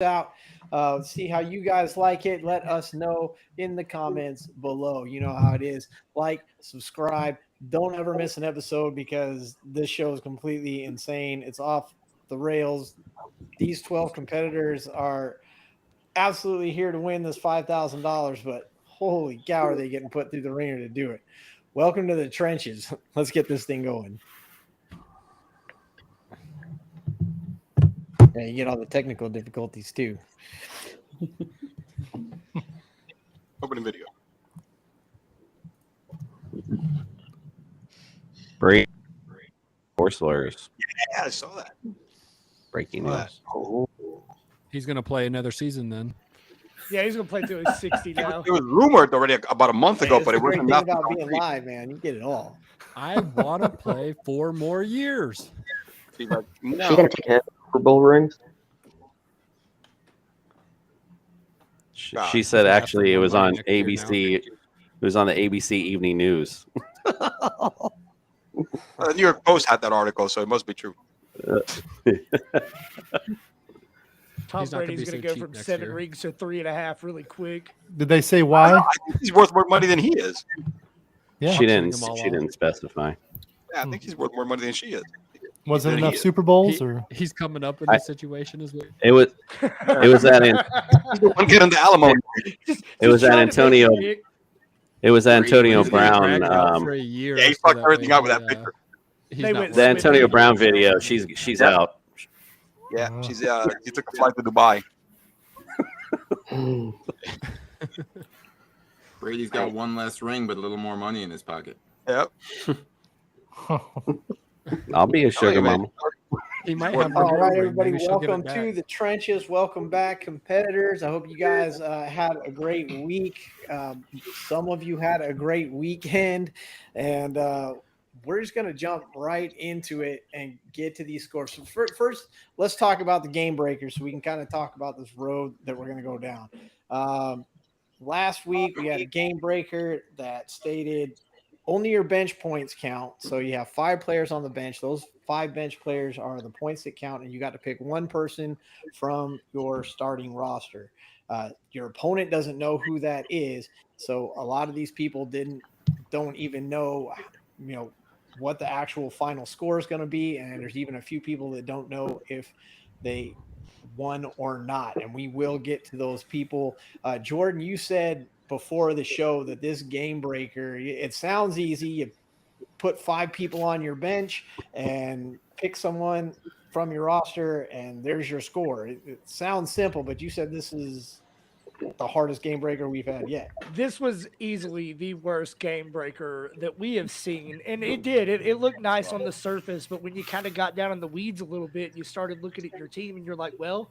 out. See how you guys like it. Let us know in the comments below. You know how it is. Like, subscribe. Don't ever miss an episode because this show is completely insane. It's off the rails. These 12 competitors are absolutely here to win this $5,000, but holy cow, are they getting put through the ringer to do it? Welcome to the trenches. Let's get this thing going. Yeah, you get all the technical difficulties too. Opening video. Break. Horse lawyers. Yeah, I saw that. Breaking Saw news. that. Oh. He's going to play another season then. Yeah, he's gonna play till he's 60 now. It was rumored already about a month ago, but it great wasn't thing enough. about being live, man. You get it all. I want to play 4 more years. She's like, Is she gonna take half Super Bowl rings? She said actually it was on ABC. It was on the ABC Evening News. The New York Post had that article, so it must be true. Tom He's not gonna Brady's be gonna so go cheap from next 7 year. rings to 3.5 really quick. Did they say why? I think he's worth more money than he is. Yeah. She didn't. them all She off. didn't specify. Yeah, I think he's worth more money than she is. Wasn't Did enough he- Super Bowls, or He's coming up in this situation as well. It was. It was at. He's the one getting the alimony. It was at trying to make Antonio. it big. It was Antonio He's gonna drag Brown. it out for a year. Yeah, he so fucked that everything way up with he, that picture. he's They not went The working. Antonio Brown video. She's out. Yeah, she's he took a flight to Dubai. Brady's got one less ring, but a little more money in his pocket. Yep. I'll be a sugar man. mama. He might have All one right, ring. everybody, Maybe she'll give it welcome to back. the trenches. Welcome back, competitors. I hope you guys had a great week. Some of you had a great weekend, and we're just going to jump right into it and get to these scores. So first, let's talk about the game breakers so we can kind of talk about this road that we're going to go down. Last week, we had a game breaker that stated only your bench points count. So you have 5 players on the bench. Those 5 bench players are the points that count, and you got to pick one person from your starting roster. Your opponent doesn't know who that is, so a lot of these people don't even know, what the actual final score is going to be, and there's even a few people that don't know if they won or not, and we will get to those people. Jordan, you said before the show that this game breaker, it sounds easy. You put 5 people on your bench and pick someone from your roster, and there's your score. It sounds simple, but you said this is the hardest game breaker we've had yet. This was easily the worst game breaker that we have seen, and it looked nice on the surface, but when you kind of got down in the weeds a little bit and you started looking at your team and you're like, well,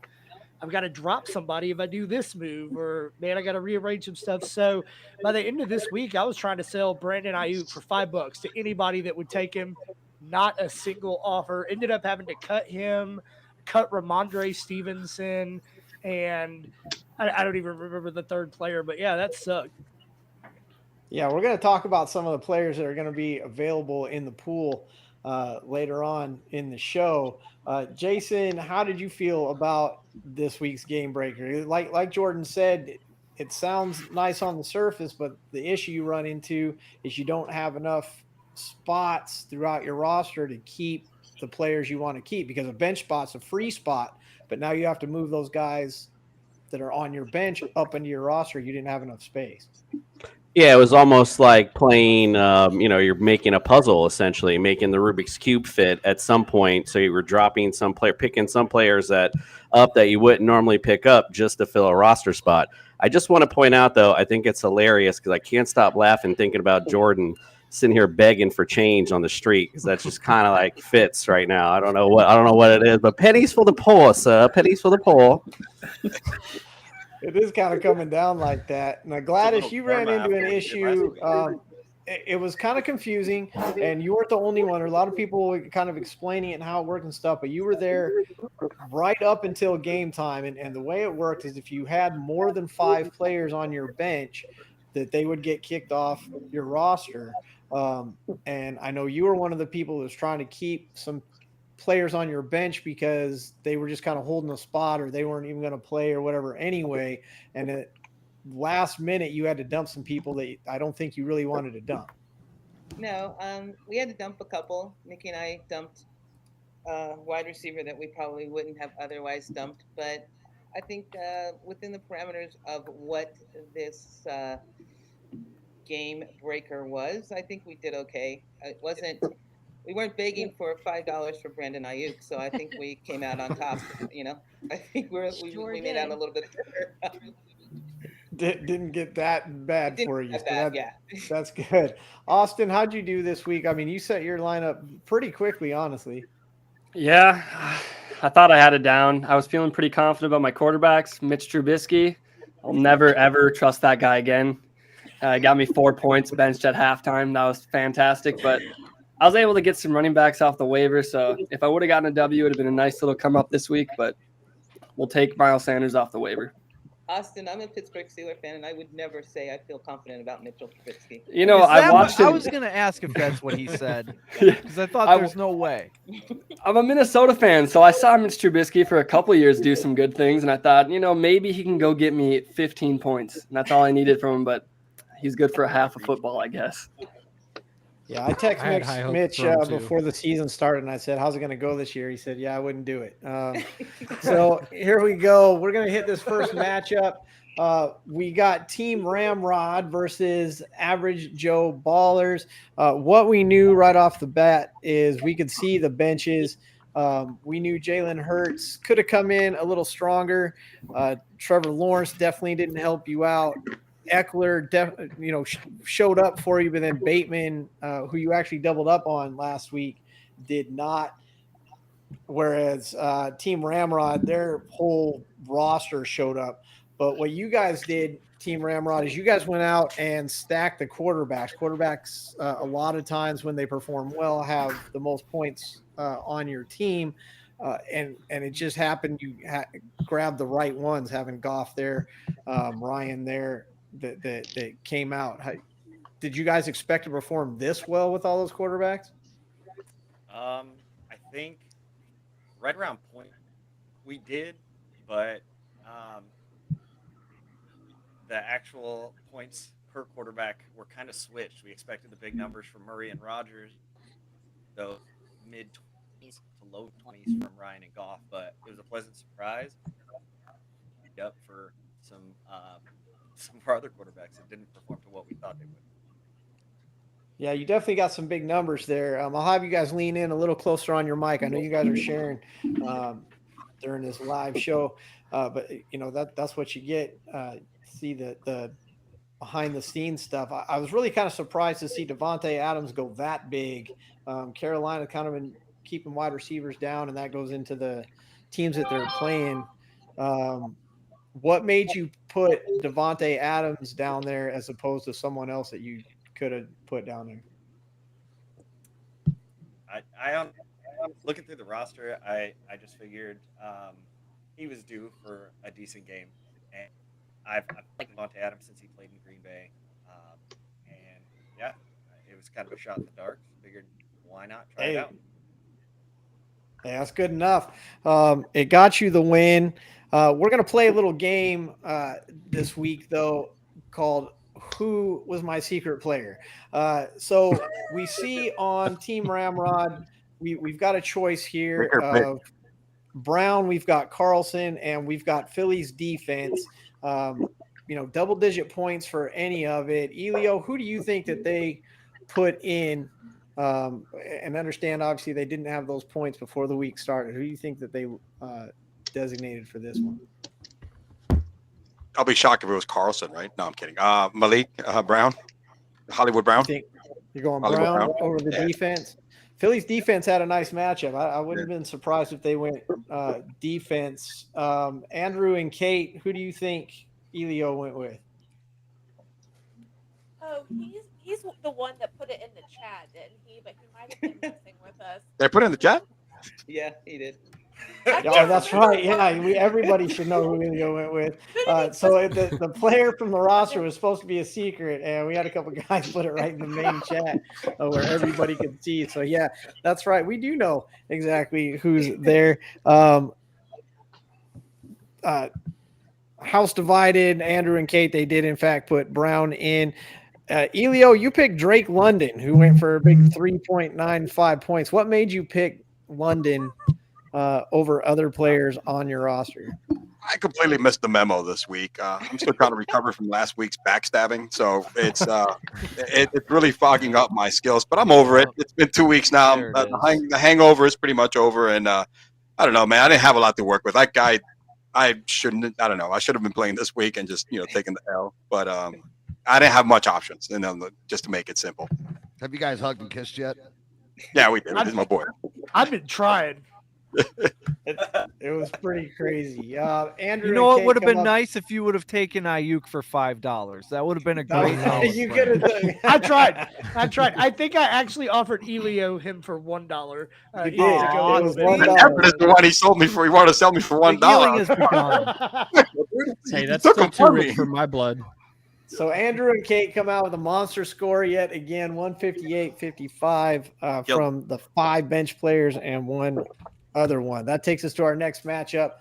I've got to drop somebody if I do this move, or man, I got to rearrange some stuff. So by the end of this week, I was trying to sell Brandon Ayuk for $5 to anybody that would take him. Not a single offer. Ended up having to cut him, cut Ramondre Stevenson, and I don't even remember the third player, but yeah, that sucked. Yeah, we're going to talk about some of the players that are going to be available in the pool later on in the show. Jason, how did you feel about this week's game breaker? Like Jordan said, it sounds nice on the surface, but the issue you run into is you don't have enough spots throughout your roster to keep the players you want to keep, because a bench spot's a free spot, but now you have to move those guys that are on your bench up into your roster. You didn't have enough space. Yeah, it was almost like playing, you're making a puzzle, essentially, making the Rubik's Cube fit at some point. So you were dropping picking some players that you wouldn't normally pick up just to fill a roster spot. I just want to point out, though, I think it's hilarious because I can't stop laughing thinking about Jordan sitting here begging for change on the street, because that's just kind of like fits right now. I don't know what it is, but pennies for the poor, sir. Pennies for the poor. It is kind of coming down like that. Now, Gladys, you ran into an issue. It was kind of confusing, and you weren't the only one. A lot of people were kind of explaining it and how it worked and stuff, but you were there right up until game time. And the way it worked is if you had more than 5 players on your bench, that they would get kicked off your roster. And I know you were one of the people that was trying to keep some players on your bench because they were just kind of holding a spot or they weren't even going to play or whatever anyway. And at last minute, you had to dump some people that I don't think you really wanted to dump. No, we had to dump a couple. Nikki and I dumped a wide receiver that we probably wouldn't have otherwise dumped. But I think within the parameters of what this game breaker was, I think we did okay. It wasn't. We weren't begging for $5 for Brandon Ayuk, so I think we came out on top. I think we made out a little bit better. Didn't get that bad for you. Yeah. That's good. Austin, how'd you do this week? I mean, you set your lineup pretty quickly, honestly. Yeah, I thought I had it down. I was feeling pretty confident about my quarterbacks. Mitch Trubisky, I'll never, ever trust that guy again. Got me 4 points benched at halftime. That was fantastic, but I was able to get some running backs off the waiver, so if I would have gotten a W, it would have been a nice little come up this week, but we'll take Miles Sanders off the waiver. Austin, I'm a Pittsburgh Steelers fan, and I would never say I feel confident about Mitchell Trubisky. I watched him. I was going to ask if that's what he said, because I thought there's no way. I'm a Minnesota fan, so I saw Mitch Trubisky for a couple of years do some good things, and I thought, maybe he can go get me 15 points, and that's all I needed from him, but he's good for a half of football, I guess. Yeah, I texted Mitch before the season started, and I said, how's it going to go this year? He said, yeah, I wouldn't do it. So here we go. We're going to hit this first matchup. We got Team Ramrod versus Average Joe Ballers. What we knew right off the bat is we could see the benches. We knew Jalen Hurts could have come in a little stronger. Trevor Lawrence definitely didn't help you out. Eckler, showed up for you, but then Bateman, who you actually doubled up on last week, did not. Whereas Team Ramrod, their whole roster showed up. But what you guys did, Team Ramrod, is you guys went out and stacked the quarterbacks. Quarterbacks, a lot of times when they perform well, have the most points on your team. And it just happened you grabbed the right ones, having Goff there, Ryan there. That came out. Did you guys expect to perform this well with all those quarterbacks? I think right around point we did, but the actual points per quarterback were kind of switched. We expected the big numbers from Murray and Rodgers, those mid-20s to low 20s from Ryan and Goff, but it was a pleasant surprise. Up for some of our other quarterbacks that didn't perform to what we thought they would. Yeah, you definitely got some big numbers there. I'll have you guys lean in a little closer on your mic. I know you guys are sharing during this live show, but that's what you get. See the behind the scenes stuff. I was really kind of surprised to see Devontae Adams go that big. Carolina kind of been keeping wide receivers down, and that goes into the teams that they're playing. What made you put Devontae Adams down there as opposed to someone else that you could have put down there? I looking through the roster, I just figured he was due for a decent game, and I've liked Devontae Adams since he played in Green Bay, and yeah, it was kind of a shot in the dark. Figured why not try it out. Yeah, that's good enough. It got you the win. We're going to play a little game this week, though, called Who Was My Secret Player? So we see on Team Ramrod, we've got a choice here of Brown, we've got Carlson, and we've got Philly's defense. Double-digit points for any of it. Elio, who do you think that they put in? And understand, obviously, they didn't have those points before the week started. Who do you think that they designated for this one? I'll be shocked if it was Carlson, right? No, I'm kidding. Malik Brown, Hollywood Brown. You're going Brown over the defense? Philly's defense had a nice matchup. I wouldn't have been surprised if they went defense. Andrew and Kate, who do you think Elio went with? Oh, he's the one that put it in the chat, didn't he? But he might have been messing with us. They put it in the chat? Yeah, he did. Oh, that's right. Yeah, everybody should know who Elio went with. So the player from the roster was supposed to be a secret, and we had a couple guys put it right in the main chat where everybody could see. So yeah, that's right. We do know exactly who's there. House divided. Andrew and Kate, they did in fact put Brown in. Elio, you picked Drake London, who went for a big 3.95 points. What made you pick London over other players on your roster? I completely missed the memo this week. I'm still trying to recover from last week's backstabbing, so it's really fogging up my skills. But I'm over it. It's been 2 weeks now. The hangover is pretty much over, and I don't know, man. I didn't have a lot to work with. That guy, I shouldn't. I don't know. I should have been playing this week and just taking the L. But I didn't have much options, and just to make it simple. Have you guys hugged and kissed yet? Yeah, we did. This is my boy. I've been trying. It was pretty crazy. Andrew, You know what would have been nice if you would have taken Ayuk for $5. That would have been a great. You could have done. I tried. I think I actually offered Elio him for $1. You He did. had to go a It was little bit. $1. That's the one he sold me for. He wanted to sell me for $1. Hey, that's Took still him too from rich me. for my blood. So Andrew and Kate come out with a monster score yet again, 158-55 from the 5 bench players and 1 other one. That takes us to our next matchup.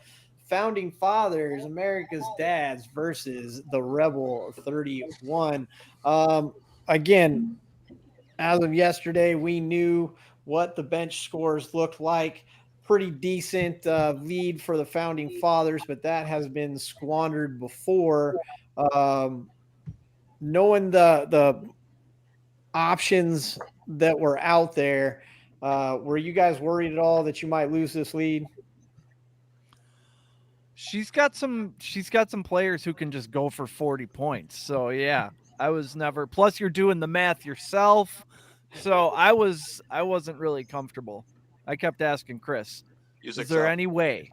Founding Fathers, America's Dads versus the Rebel 31. Again, as of yesterday, we knew what the bench scores looked like. Pretty decent lead for the Founding Fathers, but that has been squandered before. Knowing the options that were out there, were you guys worried at all that you might lose this lead? She's got some players who can just go for 40 points. So yeah, I was never. Plus, you're doing the math yourself, so I wasn't really comfortable. I kept asking Chris, "Is there any way?"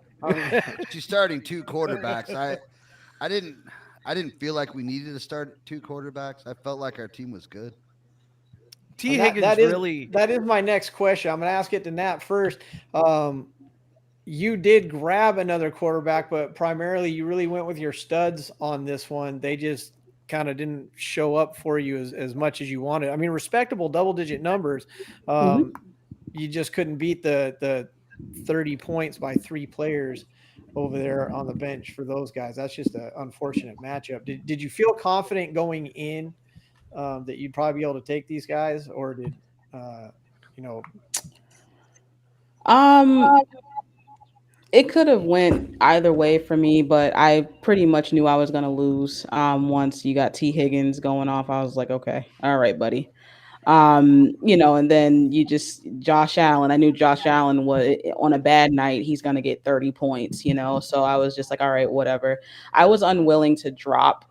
She's starting 2 quarterbacks. I didn't feel like we needed to start 2 quarterbacks. I felt like our team was good. That is my next question. I'm going to ask it to Nat first. You did grab another quarterback, but primarily you really went with your studs on this one. They just kind of didn't show up for you as much as you wanted. I mean, respectable double-digit numbers. You just couldn't beat the 30 points by 3 players over there on the bench for those guys. That's just an unfortunate matchup. Did you feel confident going in that you'd probably be able to take these guys, or did It could have went either way for me, but I pretty much knew I was going to lose. Once you got T. Higgins going off, I was like, okay, all right, buddy. And then Josh Allen. I knew Josh Allen was on a bad night, he's going to get 30 points, so I was just like, all right, whatever. I was unwilling to drop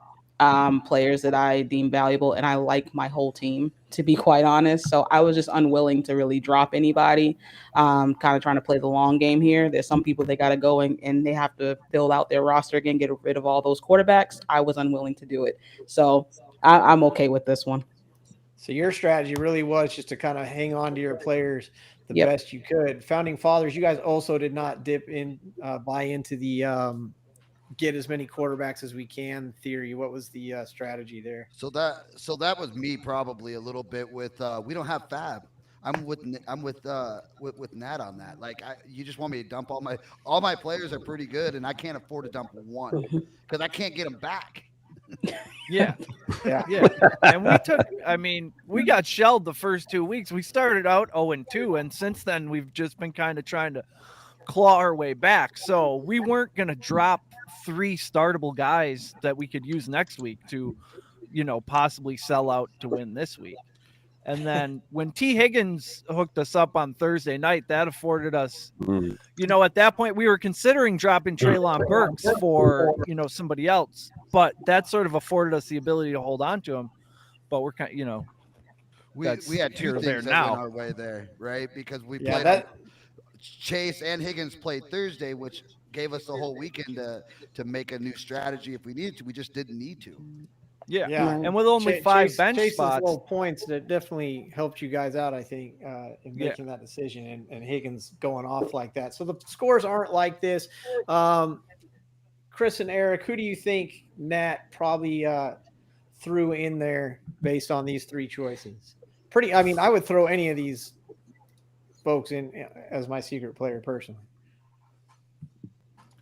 players that I deem valuable, and I like my whole team, to be quite honest. So I was just unwilling to really drop anybody, kind of trying to play the long game here. There's some people they got to go and they have to build out their roster again, get rid of all those quarterbacks. I was unwilling to do it. So I'm okay with this one. So your strategy really was just to kind of hang on to your players the best you could. Founding Fathers, you guys also did not buy into the get as many quarterbacks as we can theory. What was the strategy there? So that was me probably a little bit with we don't have Fab. I'm with Nat on that. Like you just want me to dump all my players are pretty good, and I can't afford to dump one because I can't get them back. Yeah. And we got shelled the first 2 weeks. We started out 0-2, and since then we've just been kind of trying to claw our way back. So we weren't going to drop 3 startable guys that we could use next week to, possibly sell out to win this week. And then when T. Higgins hooked us up on Thursday night, that afforded us, at that point we were considering dropping Treylon Burks for, somebody else, but that sort of afforded us the ability to hold on to him. But we're kind of, we had 2 things that went our way there, right? Because we played Chase and Higgins played Thursday, which gave us the whole weekend to make a new strategy if we needed to. We just didn't need to. Yeah. Yeah. And with only five bench Chase's spots, low points, that definitely helped you guys out, I think, in making that decision and Higgins going off like that. So the scores aren't like this. Chris and Eric, who do you think Nat probably threw in there based on these three choices? I mean, I would throw any of these folks in as my secret player personally.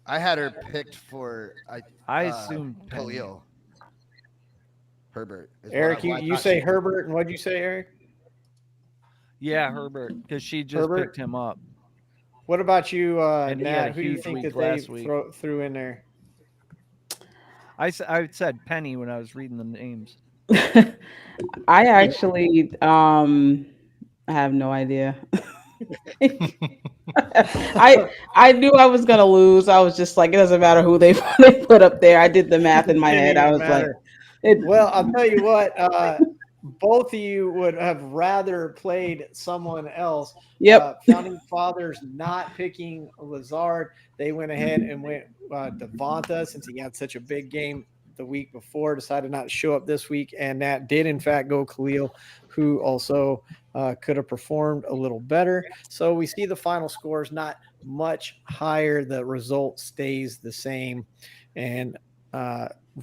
I had her picked for I assumed Khalil. Herbert. Eric, you say Herbert, and what'd you say, Eric? Yeah, Herbert, because she just picked him up. What about you, And he had Nat? a Who do you huge think week that they last week. threw in there? I said Penny when I was reading the names. I actually I have no idea. I knew I was gonna lose. I was just like, it doesn't matter who they put up there. I did the math in my head. I was like, well, I'll tell you what. Both of you would have rather played someone else. Yep. Founding Fathers not picking Lazard. They went ahead and went Devonta, since he had such a big game the week before, decided not to show up this week. And Nat did, in fact, go Khalil, who also could have performed a little better. So we see the final scores not much higher. The result stays the same. And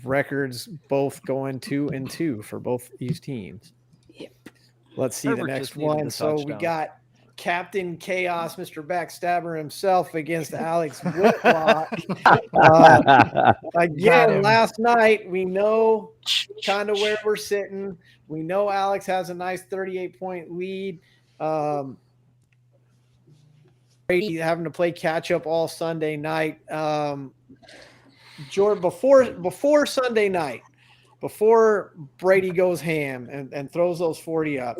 records both going 2-2 for both these teams. Yep. Let's see Herbert the next just needed one. the So we touchdown. got Captain Chaos, Mr. Backstabber himself, against Alex Whitlock. Again, last night, we know kind of where we're sitting. We know Alex has a nice 38-point lead. Brady having to play catch up all Sunday night. Jordan, before Sunday night, before Brady goes ham and throws those 40 up,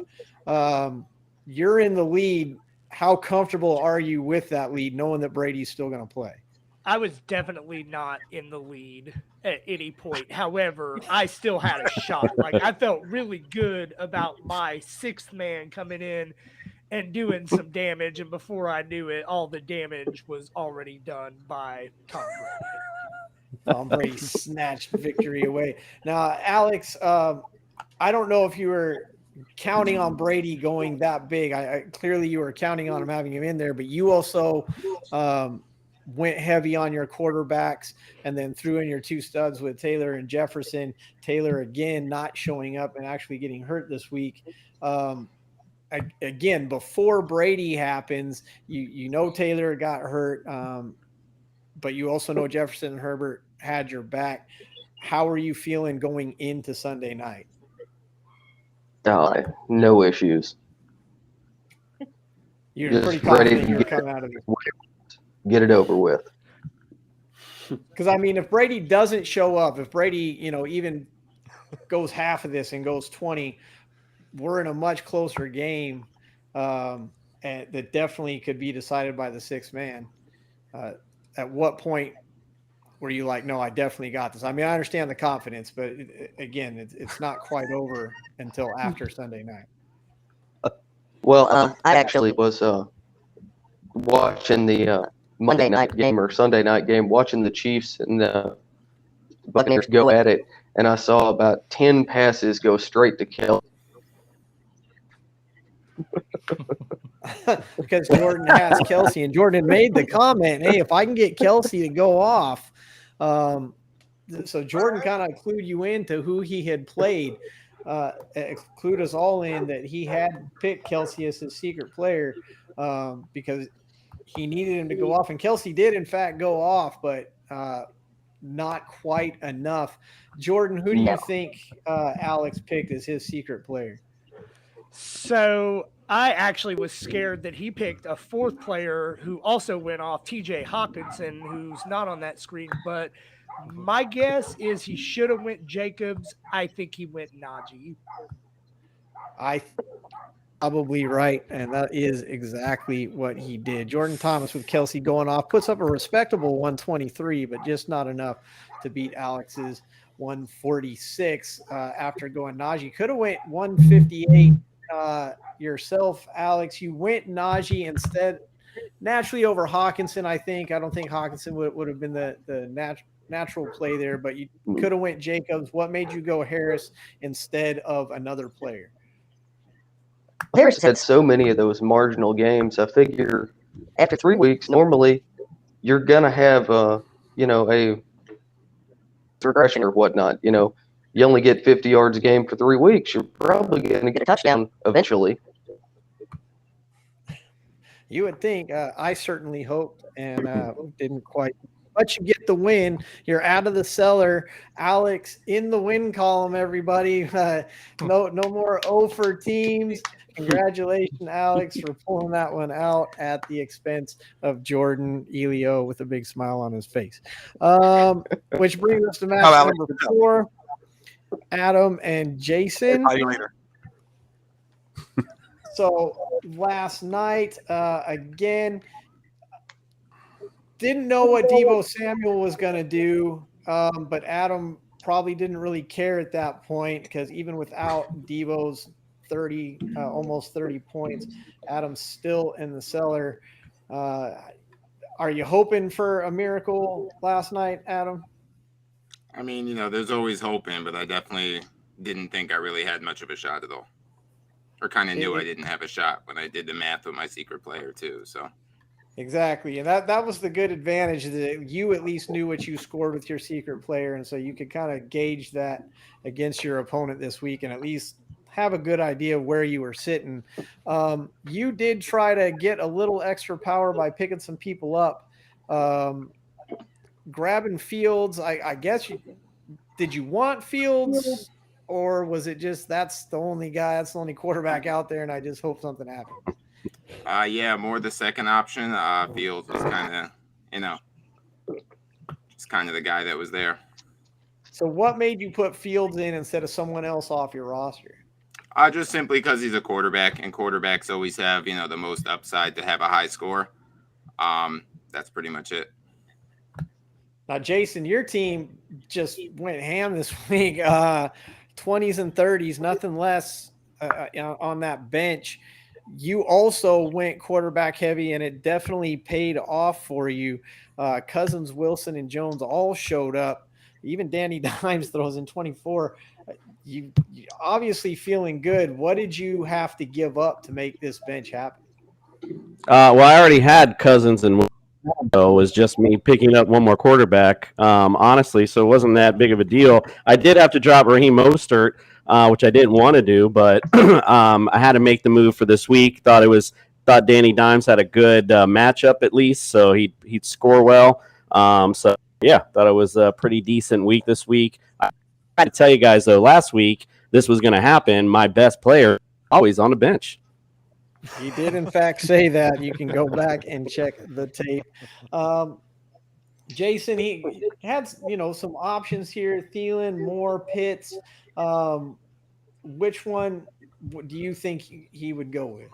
you're in the lead. How comfortable are you with that lead, knowing that Brady's still going to play? I was definitely not in the lead at any point. However, I still had a shot. Like, I felt really good about my sixth man coming in and doing some damage. And before I knew it, all the damage was already done by Tom Brady. Tom Brady snatched victory away. Now, Alex, I don't know if you were counting on Brady going that big. Clearly you were counting on him, having him in there, but you also went heavy on your quarterbacks and then threw in your two studs with Taylor and Jefferson. Taylor, again, not showing up and actually getting hurt this week. Again, before Brady happens, you know Taylor got hurt, but you also know Jefferson and Herbert had your back. How are you feeling going into Sunday night? No issues. You're Just pretty ready confident to you're get coming out of it. Get it over with. Because, I mean, if Brady doesn't show up, if Brady, even goes half of this and goes 20, we're in a much closer game, and that definitely could be decided by the sixth man. At what point were you like, no, I definitely got this? I mean, I understand the confidence, but again, it's not quite over until after Sunday night. Well, I actually was watching the Monday night game or Sunday night game, watching the Chiefs and the Buccaneers go at it, and I saw about 10 passes go straight to Kelce. Because Jordan has Kelce, and Jordan made the comment, hey, if I can get Kelce to go off. So Jordan kind of clued you into who he had played, clued us all in that he had picked Kelce as his secret player because he needed him to go off. And Kelce did, in fact, go off, but not quite enough. Jordan, who do you think Alex picked as his secret player? So I actually was scared that he picked a fourth player who also went off, TJ Hawkinson, who's not on that screen. But my guess is he should have went Jacobs. I think he went Najee. Probably right, and that is exactly what he did. Jordan Thomas with Kelce going off puts up a respectable 123, but just not enough to beat Alex's 146 after going Najee. Could have went 158 yourself, Alex. You went Najee instead, naturally over Hawkinson, I think. I don't think Hawkinson would have been the natural play there, but you could have went Jacobs. What made you go Harris instead of another player? Harris had so many of those marginal games. I figure after 3 weeks, normally you're gonna have a regression or whatnot. You only get 50 yards a game for 3 weeks. You're probably gonna get a touchdown eventually. You would think. I certainly hoped and didn't quite. But you get the win. You're out of the cellar. Alex in the win column, everybody. No more 0 for teams. Congratulations, Alex, for pulling that one out at the expense of Jordan Elio with a big smile on his face. Which brings us to match number 4. Adam and Jason. So last night, again, didn't know what Deebo Samuel was going to do, but Adam probably didn't really care at that point because even without Deebo's almost 30 points, Adam's still in the cellar. Are you hoping for a miracle last night, Adam? I mean, there's always hoping, but I definitely didn't think I really had much of a shot at all. Or kind of knew I didn't have a shot when I did the math with my secret player too. So exactly, and that was the good advantage that you at least knew what you scored with your secret player, and so you could kind of gauge that against your opponent this week and at least have a good idea of where you were sitting. You did try to get a little extra power by picking some people up, grabbing Fields. I guess did you want Fields? Or was it just that's the only quarterback out there, and I just hope something happens? Yeah, more the second option. Fields was kind of, just kind of the guy that was there. So what made you put Fields in instead of someone else off your roster? Just simply because he's a quarterback, and quarterbacks always have, the most upside to have a high score. That's pretty much it. Now, Jason, your team just went ham this week. 20s and 30s, nothing less on that bench. You also went quarterback heavy, and it definitely paid off for you. Cousins, Wilson, and Jones all showed up. Even Danny Dimes throws in 24. You obviously feeling good. What did you have to give up to make this bench happen? Well, I already had Cousins and Wilson. So it was just me picking up one more quarterback, honestly, so it wasn't that big of a deal. I did have to drop Raheem Mostert, which I didn't want to do, but I had to make the move for this week. Thought Danny Dimes had a good matchup at least, so he'd score well. So yeah, thought it was a pretty decent week this week. I had to tell you guys though, last week this was going to happen. My best player always on the bench. He did, in fact, say that. You can go back and check the tape. Jason, he had some options here: Thielen, Moore, Pitts. Which one do you think he would go with?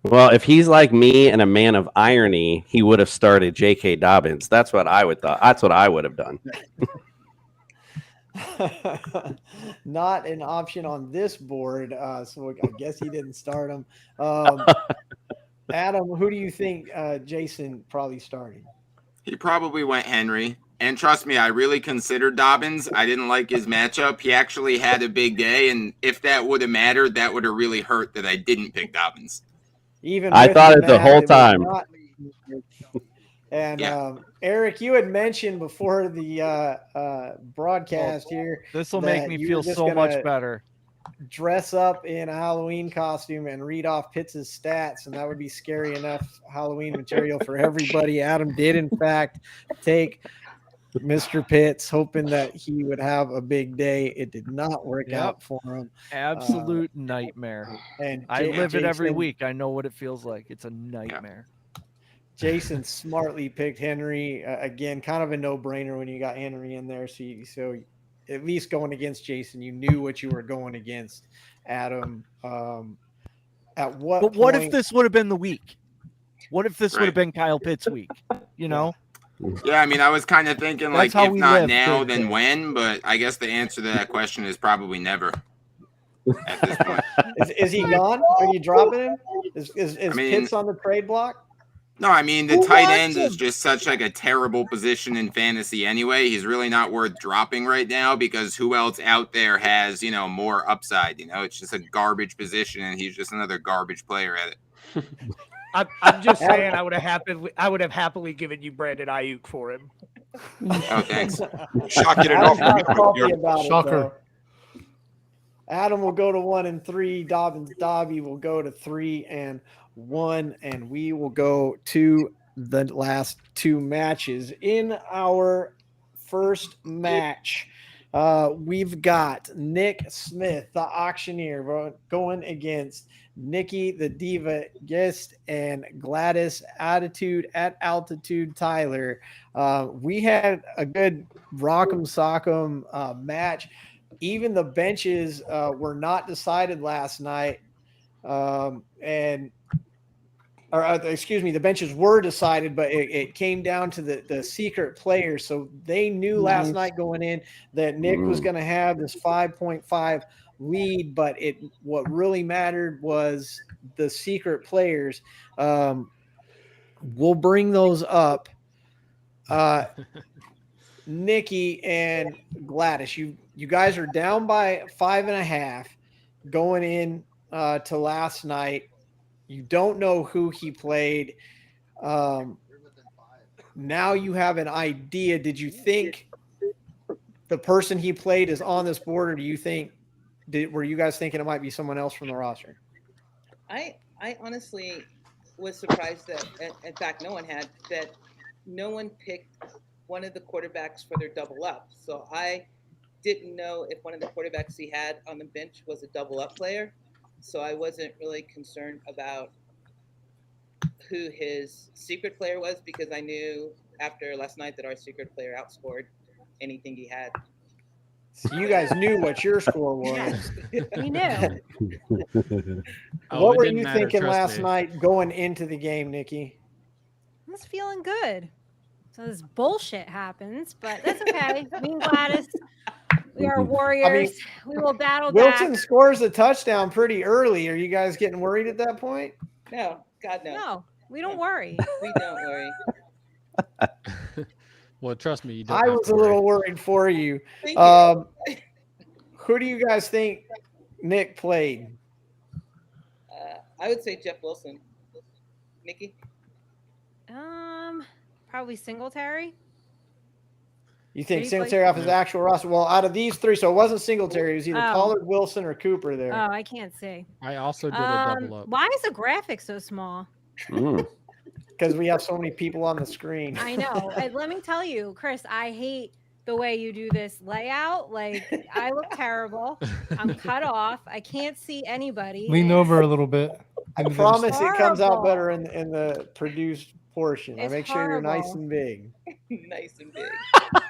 Well, if he's like me and a man of irony, he would have started J.K. Dobbins. That's what I would thought. That's what I would have done. Not an option on this board, so I guess he didn't start him. Adam, who do you think Jason probably started? He probably went Henry. And trust me, I really considered Dobbins. I didn't like his matchup. He actually had a big day, and if that would have mattered, that would have really hurt that I didn't pick Dobbins. I thought it the whole time. And Eric, you had mentioned before the broadcast here. This will make me feel so much better. Dress up in a Halloween costume and read off Pitts' stats, and that would be scary enough Halloween material for everybody. Adam did, in fact, take Mr. Pitts, hoping that he would have a big day. It did not work out for him. Absolute nightmare. And I live it every week. I know what it feels like. It's a nightmare. Jason smartly picked Henry. Again, kind of a no-brainer when you got Henry in there. So at least going against Jason, you knew what you were going against. Adam, at what But what point, if this would have been the week? What if this would have been Kyle Pitts' week? You know? Yeah, I mean, I was kind of thinking, That's like, how if we not live, now, good then day. when? But I guess the answer to that question is probably never at this point. is he gone? Are you dropping him? Is I mean, Pitts on the trade block? No, I mean the Who tight wants end is him? just such like a terrible position in fantasy anyway. He's really not worth dropping right now because who else out there has, more upside, It's just a garbage position and he's just another garbage player at it. I'm just saying I would have happily given you Brandon Ayuk for him. Oh, thanks. Shocking Adam's enough. not salty about it, Shocker. though. Adam will go to 1-3. Dobby will go to 3-1, and we will go to the last two matches. In our first match, we've got Nick Smith, the auctioneer, going against Nikki, the diva guest, and Gladys Attitude at Altitude Tyler. We had a good rock'em sock'em match. Even the benches were not decided last night. The benches were decided, but it came down to the secret players. So they knew last night going in that Nick was going to have this 5.5 lead, but what really mattered was the secret players. We'll bring those up. Nikki and Gladys, you guys are down by 5.5 going in to last night. You don't know who he played. Now you have an idea. Did you think the person he played is on this board, or do you think were you guys thinking it might be someone else from the roster? I honestly was surprised that, in fact, no one picked one of the quarterbacks for their double up. So I didn't know if one of the quarterbacks he had on the bench was a double up player. So I wasn't really concerned about who his secret player was because I knew after last night that our secret player outscored anything he had. So you guys knew what your score was. We knew. What were you thinking last night going into the game, Nikki? I was feeling good. So this bullshit happens, but that's okay. Me and Gladys, we are warriors. We will battle Wilson back. scores a touchdown pretty early. Are you guys getting worried at that point? No, God no. No, we don't worry. We don't worry. Well, trust me, you don't. I was a little worried for you. Thank you. Who do you guys think Nick played? I would say Jeff Wilson. Nikki? Probably Singletary. You think Did he Singletary play- off his actual roster? Well, out of these three, so it wasn't Singletary. It was either Oh. Pollard, Wilson, or Cooper there. Oh, I can't see. I also did a double up. Why is the graphic so small? Because we have so many people on the screen. I know. Let me tell you, Chris, I hate the way you do this layout. Like, I look terrible. I'm cut off. I can't see anybody. Lean over a little bit. I Into promise the- it comes out better in the produced portion. I It's make sure you're nice horrible. and big, Nice and big.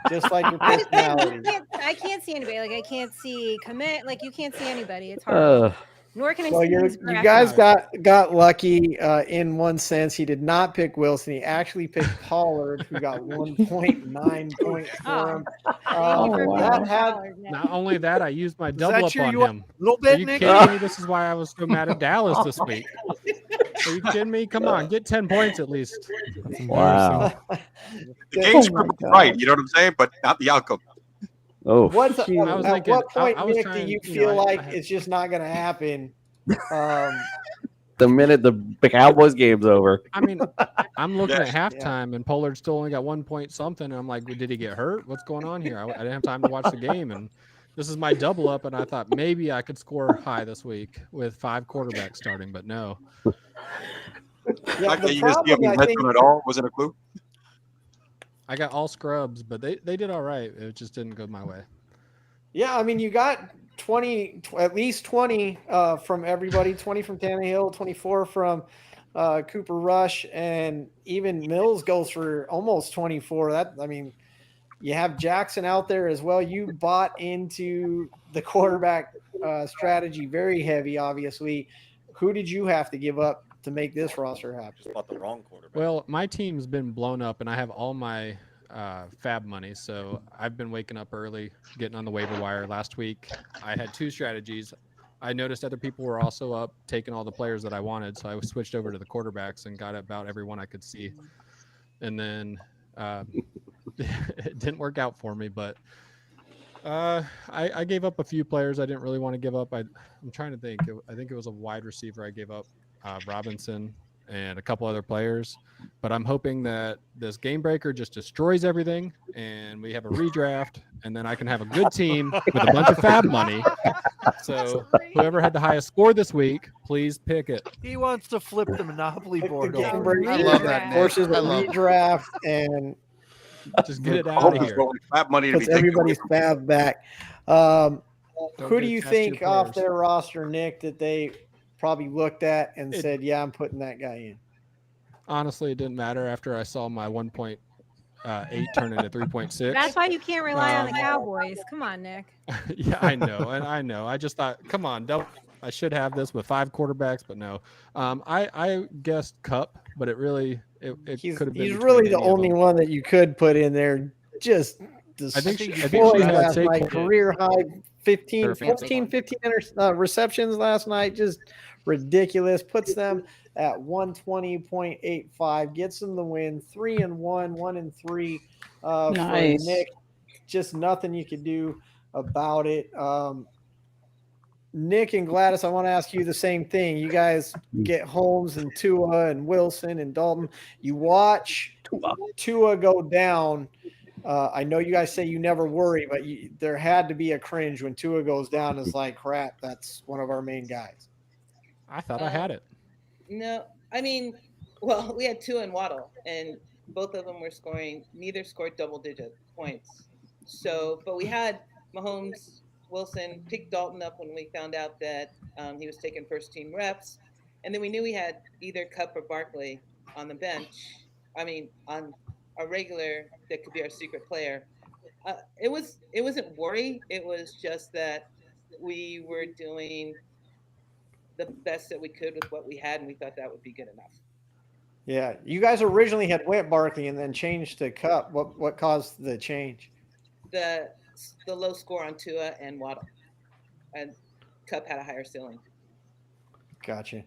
just like your I just personality. I can't see anybody. Like, I can't see commit. Like, you can't see anybody. It's hard. Nor can I Well, see these you graphics. guys got lucky in one sense. He did not pick Wilson. He actually picked Pollard, who got 1.9 points for him. That had Not only that, I used my that double up cheer on you up him. a little Are bit, you Nick? kidding me? This is why I was so mad at Dallas this week. Are you kidding me? Come on, get 10 points at least. Wow. The game's right, you know what I'm saying, but not the outcome. Oh, What's, I was at thinking- what point, I was Nick, do trying, you you feel know, I like had- it's just not going to happen? the minute the Cowboys game's over. I mean, I'm looking Yes. at halftime, and Pollard still only got 1 point something. And I'm like, did he get hurt? What's going on here? I didn't have time to watch the game, and this is my double up. And I thought maybe I could score high this week with 5 quarterbacks starting, but no. Yeah, Like the you just give problem, me I think, at all wasn't a clue. I got all scrubs, but they did all right. It just didn't go my way. yeah, I mean, you got 20, at least 20 from everybody, 20 from Tannehill, 24 from Cooper Rush, and even Mills goes for almost 24. I mean, you have Jackson out there as well. You bought into the quarterback strategy very heavy, obviously. Who did you have to give up to make this roster happen? Just bought the wrong quarterback. Well, my team's been blown up, and I have all my fab money, so I've been waking up early, getting on the waiver wire. Last week, I had 2 strategies. I noticed other people were also up taking all the players that I wanted, so I switched over to the quarterbacks and got about everyone I could see. And then it didn't work out for me, but I gave up a few players I didn't really want to give up. I'm trying to think. I think it was a wide receiver I gave up, Robinson, and a couple other players. But I'm hoping that this GameBreaker just destroys everything, and we have a redraft, and then I can have a good team with a bunch of fab money. So whoever had the highest score this week, please pick it. He wants to flip the Monopoly board The over. GameBreaker I love that, Nick. forces a I love it. redraft and Just get it I out hope of there's here. no fab money to be puts taken away everybody's from fab back. Don't Who do get you attached to your think off players. their roster, Nick, that they probably looked at and It- said, "Yeah, I'm putting that guy in"? Honestly, it didn't matter after I saw my 1.8 turn into 3.6. That's why you can't rely on the Um, Cowboys. Come on, Nick. Yeah, I know, and I know. I just thought, come on, don't. I should have this with 5 quarterbacks, but no. I guessed Cup, but it He's could have been. he's between really the any of only them. one that you could put in there. Just I think she destroyed had last night. Saquon. Career high 15, Perfect. 14, 15 receptions last night. Just ridiculous. Puts them at 120.85. Gets them the win. 3-1, 1-3 Nice. for Nick. Just nothing you could do about it. Nick and Gladys, I want to ask you the same thing. You guys get Holmes and Tua and Wilson and Dalton. You watch Tua go down. I know you guys say you never worry, but there had to be a cringe when Tua goes down. It's like, crap, that's one of our main guys. I thought I had it. No, I mean, well, we had two and Waddle, and both of them were scoring. Neither scored double-digit points. So, but we had Mahomes, Wilson, picked Dalton up when we found out that he was taking first-team reps, and then we knew we had either Cup or Barkley on the bench. I mean, on a regular that could be our secret player. It wasn't worry. It was just that we were doing the best that we could with what we had, and we thought that would be good enough. Yeah, you guys originally had went Barkley and then changed to Cup. What caused the change? The low score on Tua and Waddle, and Cup had a higher ceiling. Gotcha.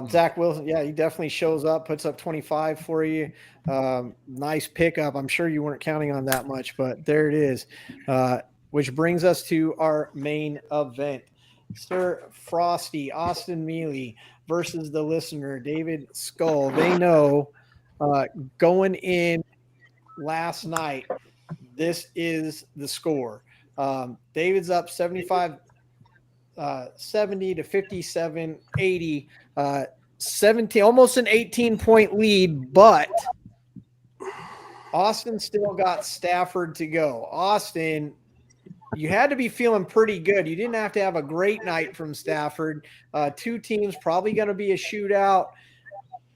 Zach Wilson, yeah, he definitely shows up, puts up 25 for you. Nice pickup. I'm sure you weren't counting on that much, but there it is. Which brings us to our main event. Sir Frosty, Austin Mealy versus the listener, David Skull. They know going in last night, this is the score. David's up 70 to 57, 80, 17, almost an 18-point lead, but Austin still got Stafford to go. Austin, you had to be feeling pretty good. You didn't have to have a great night from Stafford. Two teams, probably going to be a shootout.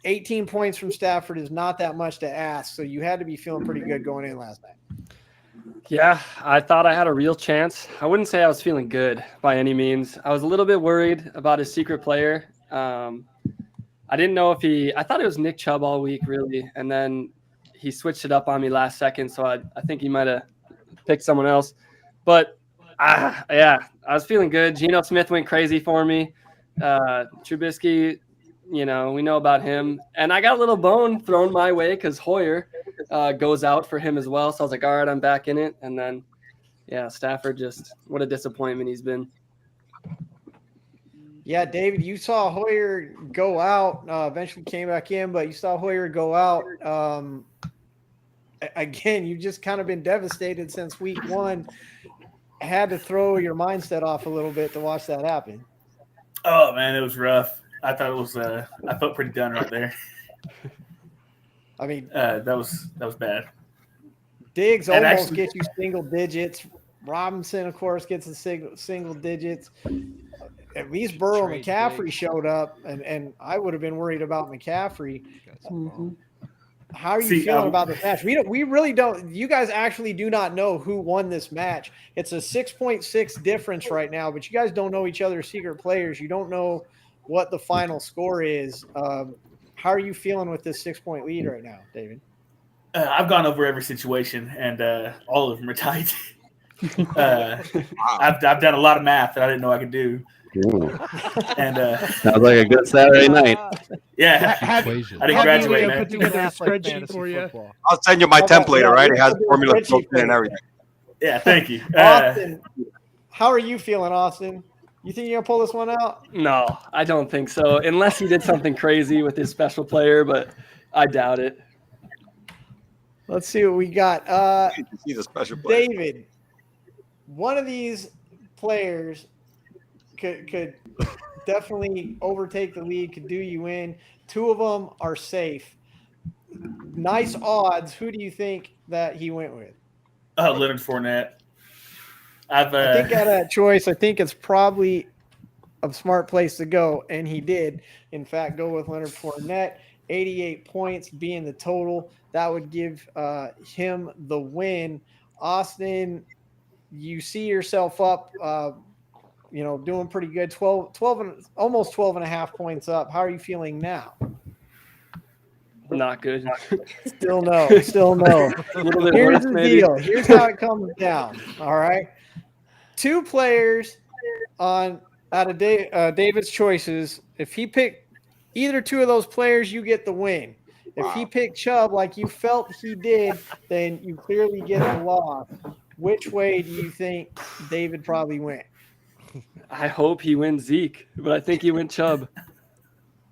18 points from Stafford is not that much to ask, so you had to be feeling pretty good going in last night. Yeah, I thought I had a real chance. I wouldn't say I was feeling good by any means. I was a little bit worried about his secret player. I didn't know if I thought it was Nick Chubb all week, really. And then he switched it up on me last second. So I think he might have picked someone else. But yeah, I was feeling good. Geno Smith went crazy for me. Trubisky, we know about him. And I got a little bone thrown my way because Hoyer goes out for him as well. So I was like, all right, I'm back in it. And then, yeah, Stafford, just what a disappointment he's been. Yeah, David, you saw Hoyer go out, eventually came back in, but you saw Hoyer go out. Again, you've just kind of been devastated since week one. Had to throw your mindset off a little bit to watch that happen. Oh, man, it was rough. I thought it was I felt pretty done right there. I mean, that was bad. Diggs And almost actually- gets you single digits. Robinson, of course, gets the single digits. At least Burrow and McCaffrey showed up, and I would have been worried about McCaffrey. How are you feeling about this match? We really don't. You guys actually do not know who won this match. It's a 6.6 difference right now, but you guys don't know each other's secret players. You don't know what the final score is. How are you feeling with this 6-point lead right now, David? I've gone over every situation, and all of them are tight. I've done a lot of math that I didn't know I could do. Ooh. And Sounds like a good Saturday night. yeah, Have I you didn't graduate, man. put together a Math like spreadsheet fantasy for you? football. I'll send you my template, all right? It has formula built in and everything. Yeah, thank you. Austin, how are you feeling, Austin? You think you're gonna pull this one out? No, I don't think so. Unless he did something crazy with his special player, but I doubt it. Let's see what we got. He's a special player. David, one of these players could definitely overtake the lead, could do you in. Two of them are safe. Nice odds. Who do you think that he went with? Leonard Fournette. I think out of that choice, I think it's probably a smart place to go, and he did, in fact, go with Leonard Fournette. 88 points being the total. That would give him the win. Austin, you see yourself up, doing pretty good. 12 and almost 12 and a half points up. How are you feeling now? Not good. Still no. Here's the deal. Here's how it comes down. All right. Two players out of David's choices. If he picked either two of those players, you get the win. If he picked Chubb like you felt he did, then you clearly get the loss. Which way do you think David probably went? I hope he wins Zeke, but I think he went Chubb.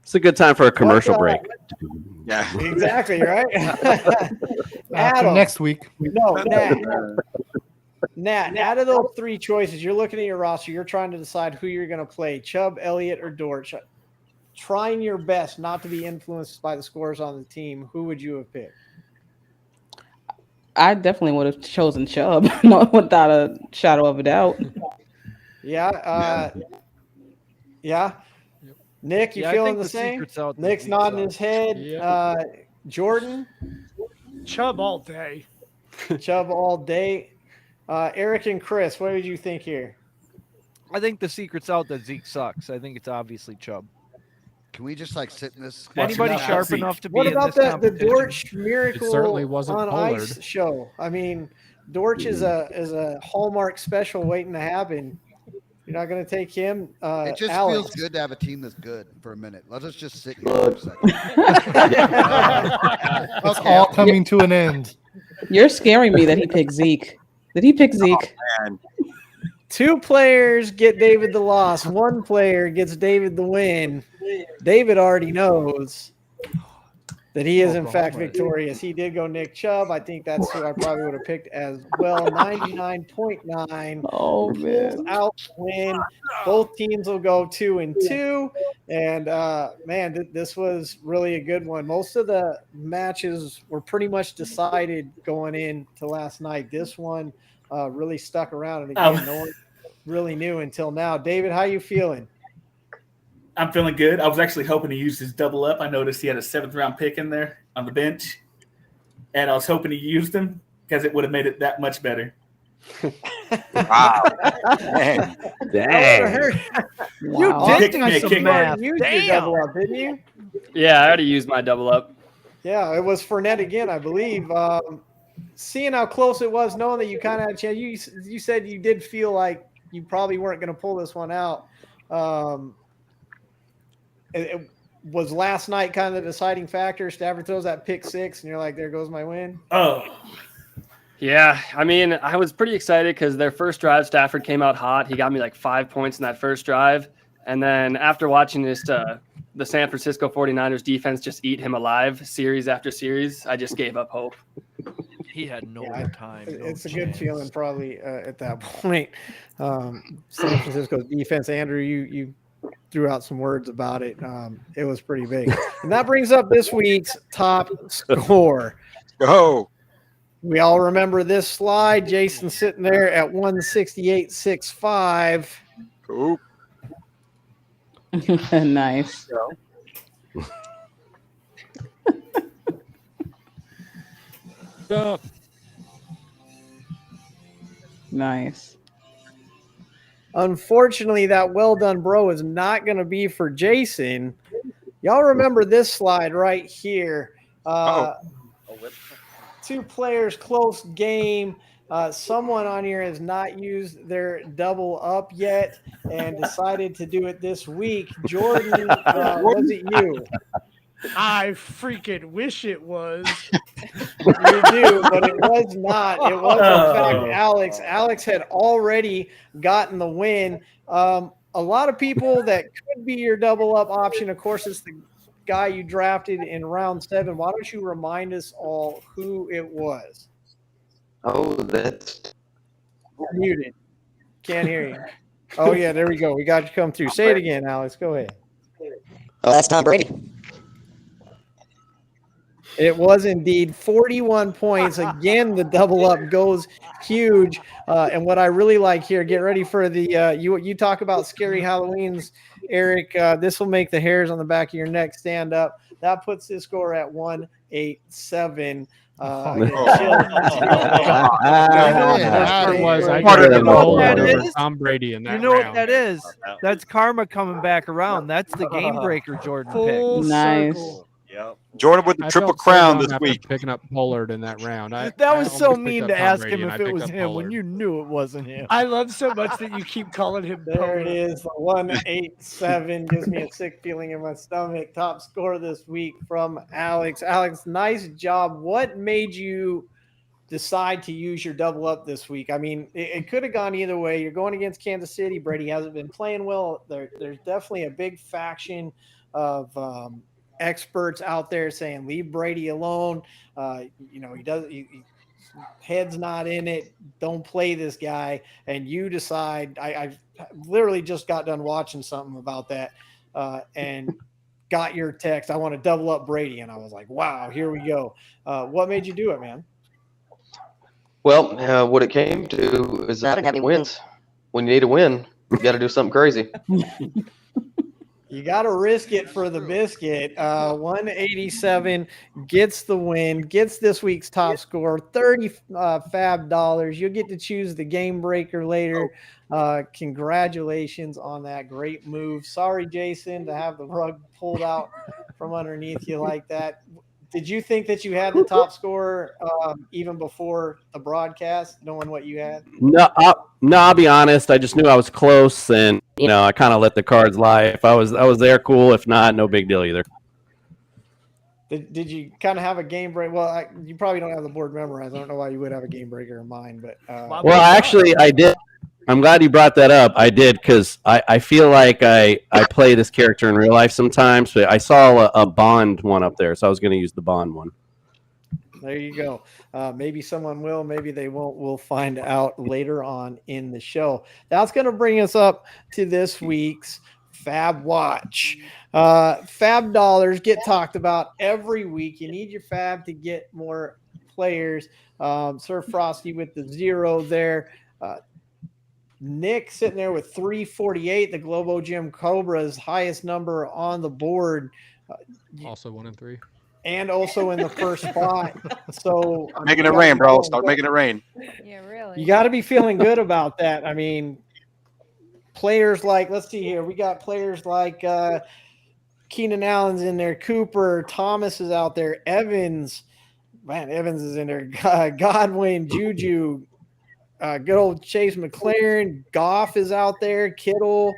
It's a good time for a commercial break. Yeah, exactly right. Adam, next week. No, Nat. Out of those three choices, you're looking at your roster. You're trying to decide who you're going to play: Chubb, Elliott, or Dortch. Trying your best not to be influenced by the scores on the team. Who would you have picked? I definitely would have chosen Chubb without a shadow of a doubt. Yeah. Nick, you feeling the same? Nick's nodding his head. Yeah. Jordan? Chubb all day. Chubb all day. Eric and Chris, what did you think here? I think the secret's out that Zeke sucks. I think it's obviously Chubb. Can we just sit in this? Anybody sharp enough to be What in about this the Dortch Miracle It certainly wasn't on Pollard. Ice show? I mean, Dortch is a Hallmark special waiting to happen. You're not going to take him. It just Alex. feels good to have a team that's good for a minute. Let us just sit here for a second. It's all coming to an end. You're scaring me that he picked Zeke. Did he pick Zeke? Man. Two players get David the loss. One player gets David the win. David already knows that he is in fact victorious. He did go Nick Chubb. I think that's who I probably would have picked as well. 99.9. Oh man! Out win. Both teams will go 2-2. And this was really a good one. Most of the matches were pretty much decided going into last night. This one really stuck around, and again, no one really knew until now. David, how you feeling? I'm feeling good. I was actually hoping to use his double up. I noticed he had a 7th round pick in there on the bench, and I was hoping he used him because it would have made it that much better. Wow. Dang. You Wow. did Pick me a some kick. math. Use your Damn. double up, didn't you? Yeah, I already used my double up. Yeah, it was Fournette again, I believe. Seeing how close it was, knowing that you kind of had a chance, you said you did feel like you probably weren't going to pull this one out. It was last night kind of the deciding factor. Stafford throws that pick 6, and you're like, there goes my win. Oh, Yeah, I mean, I was pretty excited because their first drive, Stafford came out hot. He got me like 5 points in that first drive. And then after watching this, the San Francisco 49ers defense just eat him alive series after series, I just gave up hope. He had no time. It's a good feeling probably at that point. San Francisco's defense, Andrew, you threw out some words about it. It was pretty big. And that brings up this week's top score. Go. We all remember this slide. Jason sitting there at 168.65. Cool. Nice. Nice. Unfortunately, that well done, bro, is not going to be for Jason. Y'all remember this slide right here. Two players, close game. Someone on here has not used their double up yet and decided to do it this week. Jordan, was it you? I freaking wish it was. You do, but it was not. It was, in fact, Oh. Alex. Alex had already gotten the win. A lot of people that could be your double up option, of course, is the guy you drafted in round 7. Why don't you remind us all who it was? Oh, that's You're muted. Can't hear you. Oh, yeah, there we go. We got you come through. Say it again, Alex. Go ahead. Oh, that's Tom Brady. It was indeed 41 points. Again, the double up goes huge. And what I really like here, get ready for the you talk about scary Halloweens, Eric. This will make the hairs on the back of your neck stand up. That puts this score at 187. You know what that is? Tom Brady in that You know what round. that is? That's karma coming back around. That's the GameBreaker Jordan pick. Nice. Yep. Jordan with the I triple felt so crown dumb this after week. Picking up Pollard in that round. That I was so almost picked mean up to Tom ask Brady, him and if I it picked was up him when Pollard. you knew it wasn't him. I love so much that you keep calling him. There it Polar. is. The 187 gives me a sick feeling in my stomach. Top score this week from Alex. Alex, nice job. What made you decide to use your double up this week? I mean, it could have gone either way. You're going against Kansas City. Brady hasn't been playing well. There's definitely a big faction of experts out there saying leave Brady alone. He does. Head's not in it. Don't play this guy. And you decide. I've literally just got done watching something about that, and got your text. I want to double up Brady, and I was like, wow, here we go. What made you do it, man? Well, what it came to is I didn't have any wins. When you need a win, you got to do something crazy. You got to risk it for the biscuit. 187 gets the win, gets this week's top score, 30 fab dollars. You'll get to choose the game breaker later. Congratulations on that great move. Sorry, Jason, to have the rug pulled out from underneath you like that. Did you think that you had the top score even before the broadcast, knowing what you had? No, I'll be honest. I just knew I was close, and I kind of let the cards lie. If I was there, cool. If not, no big deal either. Did you kind of have a game break? Well, you probably don't have the board memorized. I don't know why you would have a game breaker in mind, but well, actually, I did. I'm glad you brought that up. I did because I feel like I play this character in real life sometimes. But I saw a Bond one up there, so I was going to use the Bond one. There you go. Maybe someone will, maybe they won't. We'll find out later on in the show. That's going to bring us up to this week's Fab Watch. Fab dollars get talked about every week. You need your Fab to get more players. Sir Frosty with the 0 there. Nick sitting there with 348. The Globo Gym Cobra's highest number on the board. Also 1 and 3. And also in the first spot. So making it rain, bro. Start making it rain. Yeah, really. You got to be feeling good about that. I mean, players like, let's see here. We got players like Keenan Allen's in there. Cooper, Thomas is out there. Evans is in there. Godwin, Juju, good old Chase McLaren. Goff is out there. Kittle.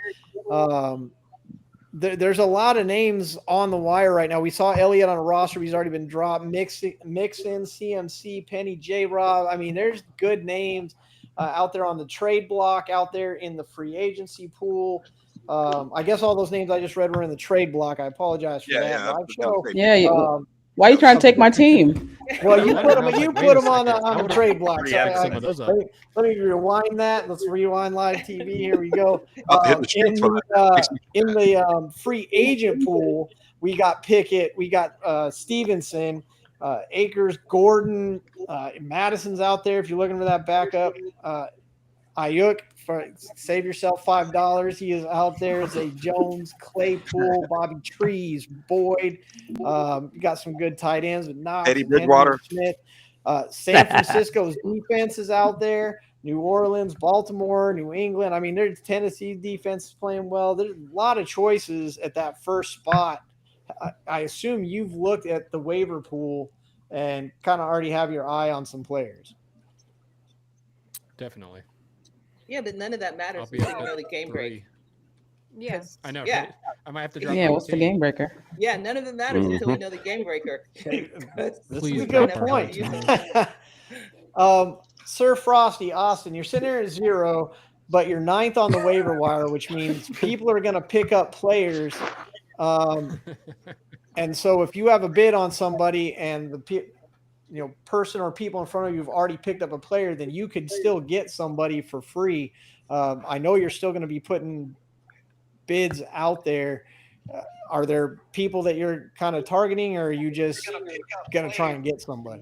There's a lot of names on the wire right now. We saw Elliott on a roster. He's already been dropped. Mixon, CMC, Penny, J-Rob. I mean, there's good names out there on the trade block, out there in the free agency pool. I guess all those names I just read were in the trade block. I apologize for that. Live show. Yeah. Why are you trying to take my team? Well, you put them on the trade block. Let Let me rewind that. Let's rewind live TV. Here we go. In the free agent pool, we got Pickett, we got Stevenson, Akers, Gordon, Madison's out there. If you're looking for that backup, Ayuk, save yourself $5. He is out there. Zay Jones, Claypool, Bobby Trees, Boyd. You got some good tight ends with Knox, Eddie Bridgewater, Smith. San Francisco's defense is out there. New Orleans, Baltimore, New England. I mean, there's Tennessee defense playing well. There's a lot of choices at that first spot. I assume you've looked at the waiver pool and kind of already have your eye on some players. Definitely. Yeah, but none of that matters I'll be until at you know the game break. 3. Yeah. I know. Yeah. Right? I might have to drop. Yeah, my what's the team. game breaker? Yeah, none of it matters until we know the game breaker. This Please is a drop good our point. team. Sir Frosty, Austin, you're sitting there at 0, but you're 9th on the waiver wire, which means people are going to pick up players. And so if you have a bid on somebody and the person or people in front of you have already picked up a player, then you could still get somebody for free. I know you're still going to be putting bids out there. Are there people that you're kind of targeting, or are you just going to try and get somebody?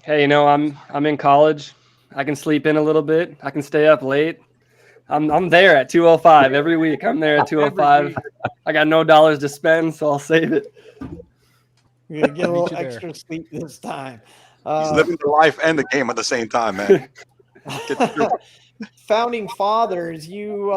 Hey, I'm in college. I can sleep in a little bit. I can stay up late. I'm there at 2:05 every week. I'm there at 2:05. I got no dollars to spend, so I'll save it. You're going to get a little extra sleep this time. He's living the life and the game at the same time, man. Founding Fathers, you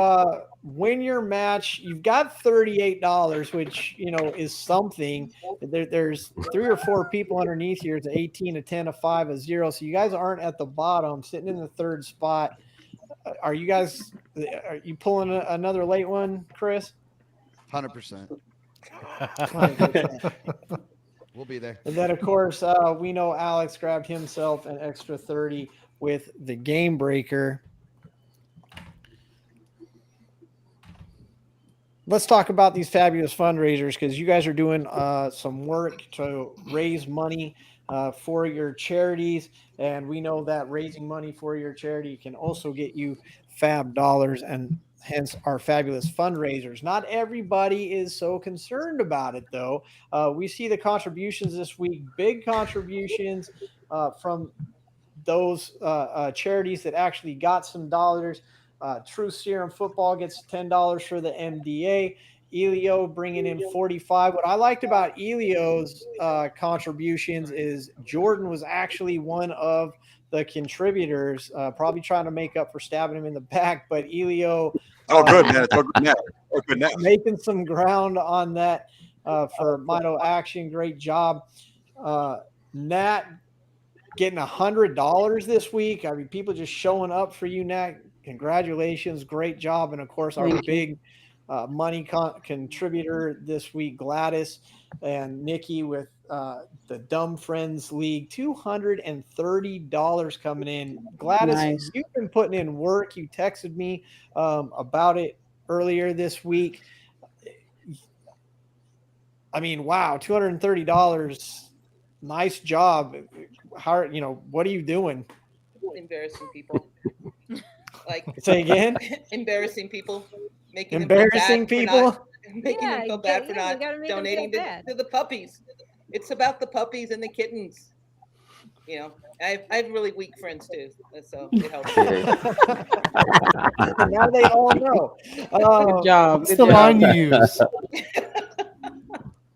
win your match. You've got $38, which is something. There's 3 or 4 people underneath here. It's 18, a 10, a 5, a 0. So you guys aren't at the bottom, sitting in the 3rd spot. Are you pulling another late one, Chris? 100%. We'll be there. And then, of course, we know Alex grabbed himself an extra 30 with the GameBreaker. Let's talk about these fabulous fundraisers, because you guys are doing some work to raise money for your charities. And we know that raising money for your charity can also get you fab dollars, and hence our fabulous fundraisers. Not everybody is so concerned about it, though. We see the contributions this week, big contributions from those charities that actually got some dollars. True Serum Football gets $10 for the MDA. Elio bringing in 45. What I liked about Elio's contributions is Jordan was actually one of the contributors, probably trying to make up for stabbing him in the back. But Elio, good, man. It's all good now. Oh, good now. Making some ground on that for Mito Action. Great job. Nat getting $100 this week. I mean, people just showing up for you, Nat. Congratulations. Great job. And of course, our big money contributor this week, Gladys, and Nikki with the Dumb Friends League, $230 coming in. Gladys, Nice. You've been putting in work. You texted me about it earlier this week. I mean, wow, $230. Nice job. How, what are you doing? Embarrassing people. Say again? Embarrassing people. Making embarrassing them feel bad for not donating to the puppies. It's about the puppies and the kittens. I have really weak friends too, so it helps. Now they all know. Good job. What's the line you use?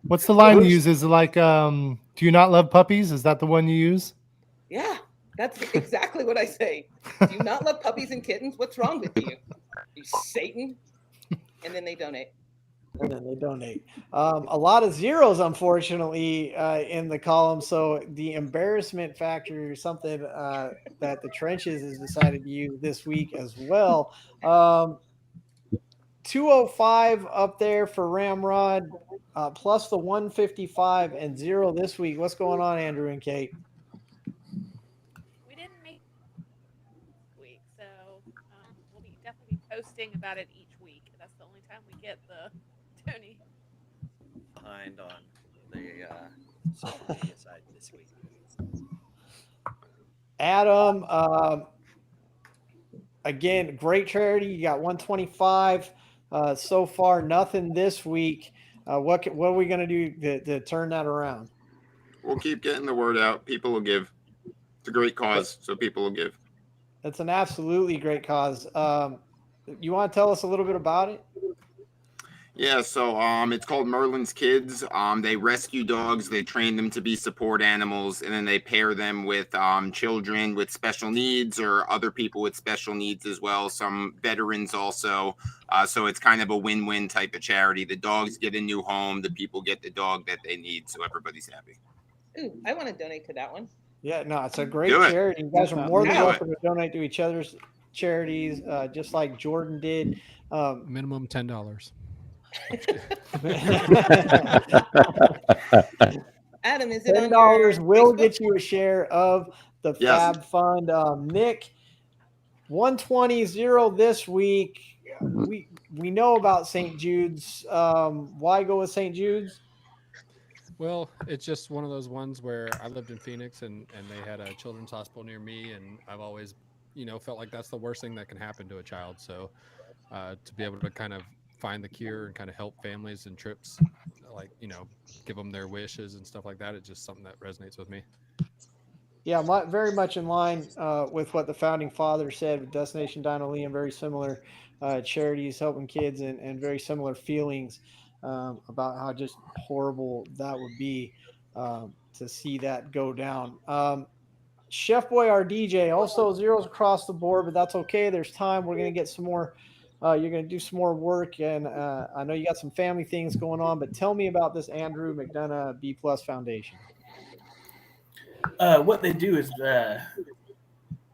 What's the line you use? Is it like, do you not love puppies? Is that the one you use? Yeah, that's exactly what I say. Do you not love puppies and kittens? What's wrong with you? You Satan. And then they donate. A lot of zeros, unfortunately, in the column. So the embarrassment factor is something that the Trenches has decided to use this week as well. 205 up there for Ramrod, plus the 155 and 0 this week. What's going on, Andrew and Kate? We didn't make week, so we'll be definitely posting about it each week. That's the only time we get the Tony behind on the social media side this week. Adam, again, great charity. You got 125 so far. Nothing this week. What are we going to do to turn that around? We'll keep getting the word out. People will give. It's a great cause, so people will give. It's an absolutely great cause. You want to tell us a little bit about it? Yeah, so it's called Merlin's Kids. They rescue dogs, they train them to be support animals, and then they pair them with children with special needs or other people with special needs as well. Some veterans also. So it's kind of a win-win type of charity. The dogs get a new home, the people get the dog that they need, so everybody's happy. Ooh, I want to donate to that one. Yeah, no, it's a great Do it. charity. You guys are more than Do it. welcome to donate to each other's charities, just like Jordan did. Minimum $10. Adam, is it on $10 your will Facebook? get you a share of the Yes. Fab Fund. Nick, 120-0 this week. We know about St. Jude's. Why go with St. Jude's? Well, it's just one of those ones where I lived in Phoenix and they had a children's hospital near me, and I've always, felt like that's the worst thing that can happen to a child. So to be able to kind of find the cure and kind of help families and trips, like, give them their wishes and stuff like that, it's just something that resonates with me. Yeah, very much in line with what the founding father said with Destination Dino and very similar charities helping kids and very similar feelings about how just horrible that would be to see that go down. Chef Boy, our DJ, also zeros across the board, but that's okay. There's time. We're going to get some more. You're going to do some more work, and I know you got some family things going on, but tell me about this Andrew McDonough B+ Foundation. What they do is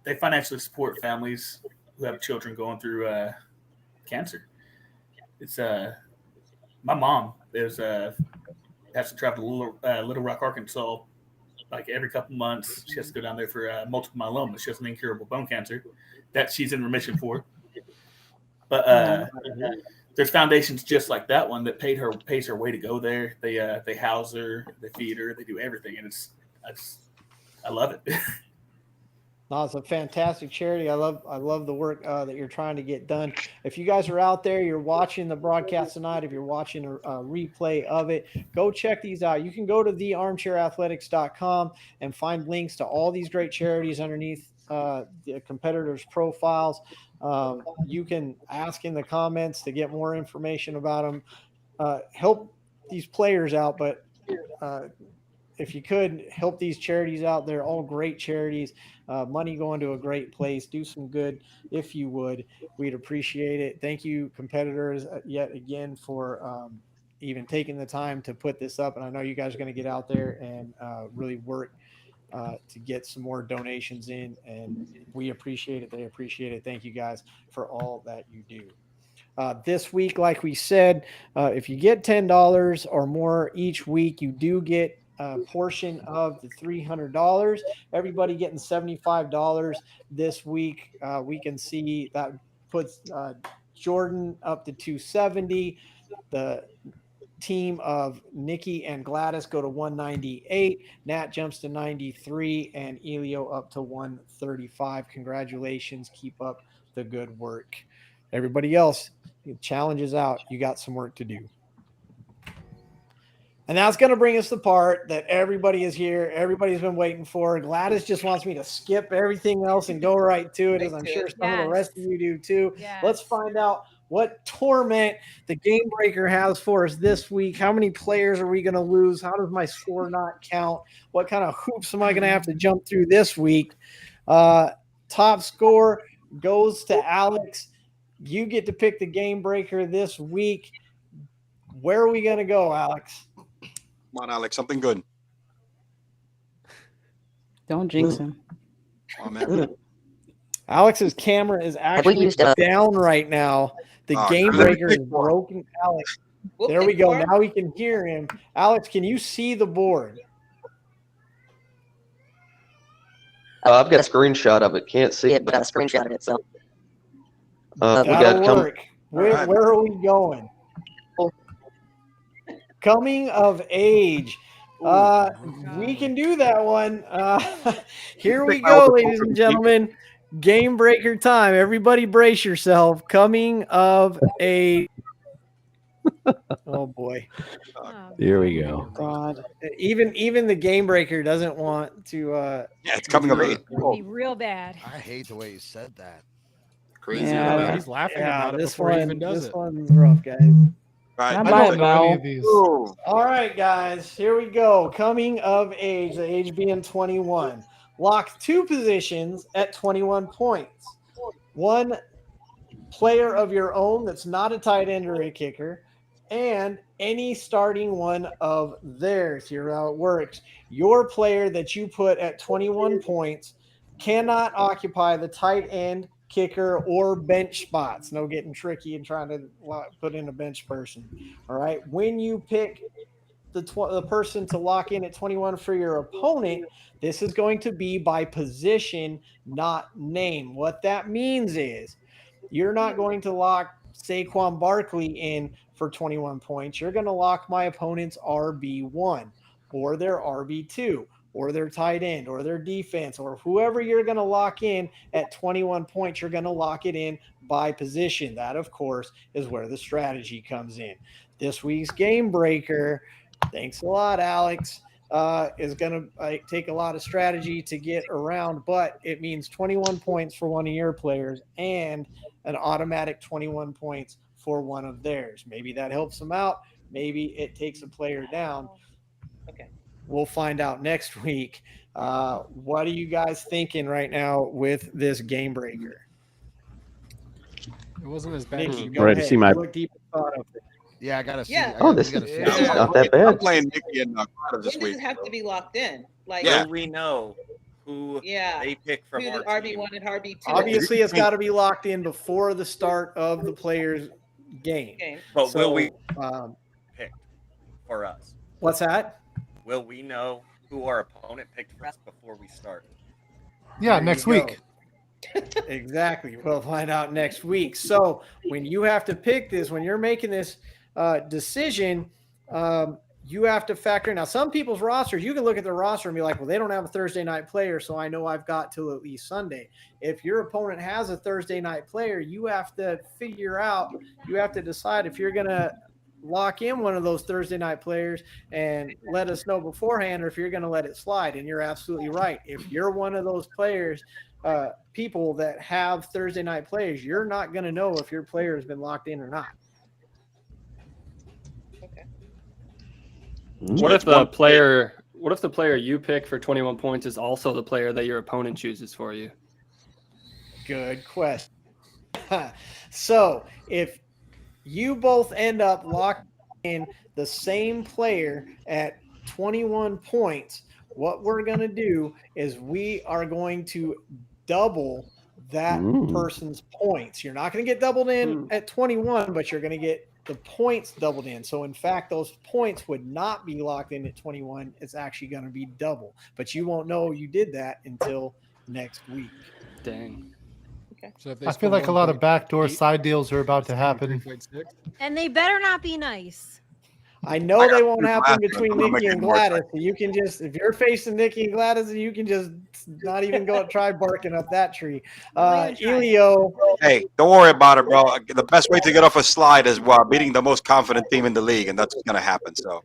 they financially support families who have children going through cancer. It's my mom has to travel to Little Rock, Arkansas, like every couple months. She has to go down there for multiple myeloma. She has an incurable bone cancer that she's in remission for. But there's foundations just like that one that pays her way to go there. They house her, they feed her, they do everything, and I love it. No, it's a fantastic charity. I love the work that you're trying to get done. If you guys are out there, you're watching the broadcast tonight, if you're watching a replay of it, go check these out. You can go to thearmchairathletics.com and find links to all these great charities underneath the competitors' profiles. You can ask in the comments to get more information about them. Help these players out, but if you could help these charities out, they're all great charities. Money going to a great place. Do some good if you would. We'd appreciate it. Thank you, competitors, yet again for even taking the time to put this up. And I know you guys are going to get out there and really work to get some more donations in. And we appreciate it. They appreciate it. Thank you guys for all that you do. This week, like we said, if you get $10 or more each week, you do get a portion of the $300. Everybody getting $75 this week. We can see that puts Jordan up to $270. The team of Nikki and Gladys go to $198. Nat jumps to $93, and Elio up to $135. Congratulations. Keep up the good work. Everybody else, challenge is out. You got some work to do. And that's going to bring us to the part that everybody is here. Everybody's been waiting for. Gladys just wants me to skip everything else and go right to it, as I'm sure some of the rest of you do too. Yes. Let's find out what torment the GameBreaker has for us this week. How many players are we going to lose? How does my score not count? What kind of hoops am I going to have to jump through this week? Top score goes to Alex. You get to pick the GameBreaker this week. Where are we going to go, Alex? Come on, Alex, something good. Don't jinx him. Oh, man. Alex's camera is actually down right now. The GameBreaker is broken. Alex, there we go. Now we can hear him. Alex, can you see the board? I've got a screenshot of it. Can't see it, but I have a screenshot of it. So we That'll got work. Where are we going? Coming of age. We can do that one. Here we go, ladies and gentlemen. GameBreaker time. Everybody brace yourself. Coming of age. Oh boy. Here we go. God. Even the GameBreaker doesn't want to yeah, it's coming of age. It'd be real bad. I hate the way you said that. Crazy. Yeah, He's laughing about it this before he one, even does this it. one's rough, guys. Right. I don't know any of these. All right, guys, here we go. Coming of age, the age being 21. Lock 2 positions at 21 points. 1 player of your own that's not a tight end or a kicker. and any starting one of theirs. Here's how it works. Your player that you put at 21 points cannot occupy the tight end, kicker, or bench spots. No getting tricky and trying to put in a bench person. All right. When you pick the person to lock in at 21 for your opponent, this is going to be by position, not name. What that means is you're not going to lock Saquon Barkley in for 21 points. You're going to lock my opponent's RB1 or their RB2 or their tight end or their defense or whoever you're going to lock in at 21 points. You're going to lock it in by position. That, of course, is where the strategy comes in. This week's Game Breaker, thanks a lot, Alex, is going to take a lot of strategy to get around, but it means 21 points for one of your players and an automatic 21 points for one of theirs. Maybe that helps them out. Maybe it takes a player down. Okay. We'll find out next week. What are you guys thinking right now with this Game Breaker? It wasn't as bad. Nikki, as go Ready ahead. to see my- Look deep and thought of it. Yeah, I gotta see. Yeah. Oh, this is not that I'm bad. playing Nikki and Carter When this does week. it have to be locked in? Like, Yeah. Will we know who yeah, they pick from who our the team? RB1 and RB2 is. Obviously, it's got to be locked in before the start of the player's game. But will we Um, pick for us? what's that? Will we know who our opponent picked for us before we start? Yeah, There next you go. week. Exactly. We'll find out next week. So when you have to pick this, when you're making this decision, you have to factor in. Now, some people's rosters, you can look at their roster and be like, well, they don't have a Thursday night player, so I know I've got till at least Sunday. If your opponent has a Thursday night player, you have to figure out, you have to decide if you're going to lock in one of those Thursday night players and let us know beforehand, or if you're going to let it slide. And you're absolutely right. If you're one of those players, people that have Thursday night players, you're not going to know if your player has been locked in or not. What if the player you pick for 21 points is also the player that your opponent chooses for you? Good question. So if you both end up locked in the same player at 21 points, what we're going to do is we are going to double that person's points. You're not going to get doubled in at 21, but you're going to get the points doubled in. So in fact, those points would not be locked in at 21. It's actually going to be double, but you won't know you did that until next week. Dang. Okay. So if they I feel like a lot of backdoor side deals are about to happen. And they better not be nice. I know they won't happen Gladys. between I'm gonna Nikki make and it more Gladys. So you can just, if you're facing Nikki and Gladys, you can just not even go try barking up that tree. Elio, Hey, don't worry about it, bro. The best way to get off a slide is while beating the most confident team in the league, and that's what's gonna happen. So,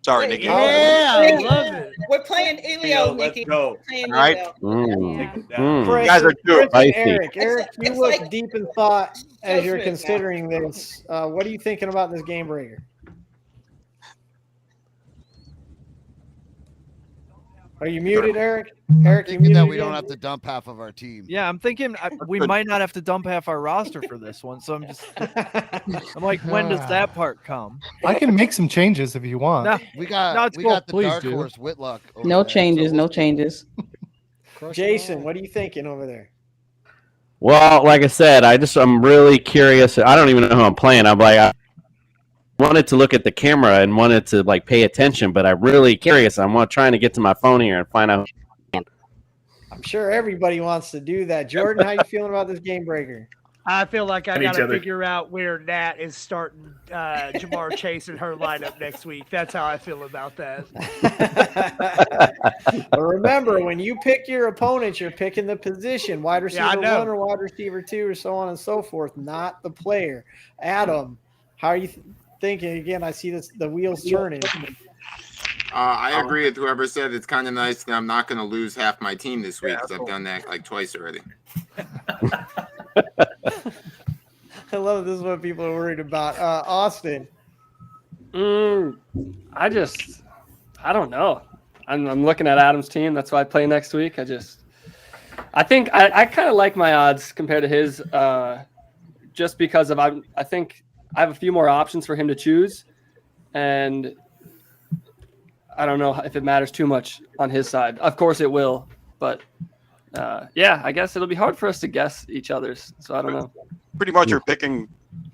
sorry, Nikki. Yeah, I love it. We're playing Elio, Nikki. go. We're playing All right. Elio. You guys are Chris too. and Eric, you It's look like deep in thought as you're Smith now. considering this. What are you thinking about this game breaker? Are you muted, Eric? Eric, you Thinking muted that we again? don't have to dump half of our team. Yeah, I'm thinking we might not have to dump half our roster for this one. So I'm like, when does that part come? I can make some changes if you want. No, We got No, it's we cool. got the Please dark do. horse Whitlock. over No there, changes, so no we'll- changes. Jason, what are you thinking over there? Well, like I said, I'm really curious. I don't even know who I'm playing. I wanted to look at the camera and wanted to like pay attention, but I'm really curious. I'm trying to get to my phone here and find out. I'm sure everybody wants to do that. Jordan, how you feeling about this game breaker? I feel like I And each got to other. figure out where Nat is starting Jamar Chase in her lineup next week. That's how I feel about that. But remember, when you pick your opponents, you're picking the position, wide receiver I know. 1 or wide receiver 2 or so on and so forth, not the player. Adam, how are you thinking? Again, I see the wheels turning. I agree with whoever said it's kind of nice that I'm not going to lose half my team this week because I've done that like twice already. I love this is what people are worried about. Austin. I don't know. I'm looking at Adam's team. That's why I play next week. I think I kind of like my odds compared to his, just because of I think I have a few more options for him to choose, and I don't know if it matters too much on his side. Of course it will, but yeah, I guess it'll be hard for us to guess each other's. So I don't know. Pretty much you're picking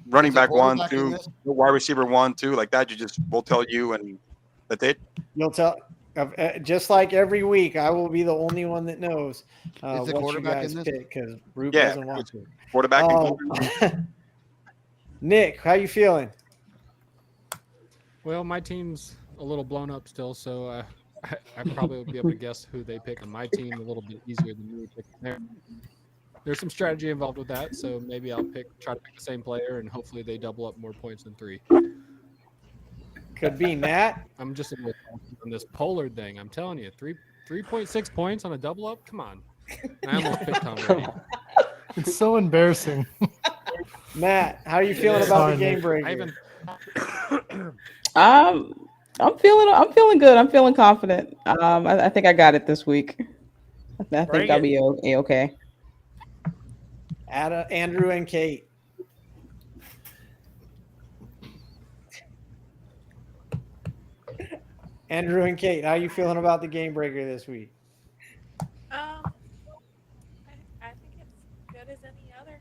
running back 1, quarterback in 2, this? wide receiver 1, 2, like that. We'll tell you, and that's it. You'll tell. Just like every week, I will be the only one that knows Is the what you quarterback guys in this? pick because Roop Yeah, doesn't want to. Quarterback. Nick, how you feeling? Well, my team's a little blown up still, so I probably would be able to guess who they pick on my team a little bit easier than me picking there. There's some strategy involved with that, so maybe I'll try to pick the same player, and hopefully they double up more points than 3. Could be Nat. I'm just on this Pollard thing. I'm telling you, 3.6 points on a double up. Come on, I almost picked Tom Brady. It's so embarrassing. Matt, how are you feeling about the game breaker? I'm feeling good. I'm feeling confident. I think I got it this week. I think I'll be okay. Andrew and Kate. Andrew and Kate, how are you feeling about the game breaker this week? I think it's good as any other.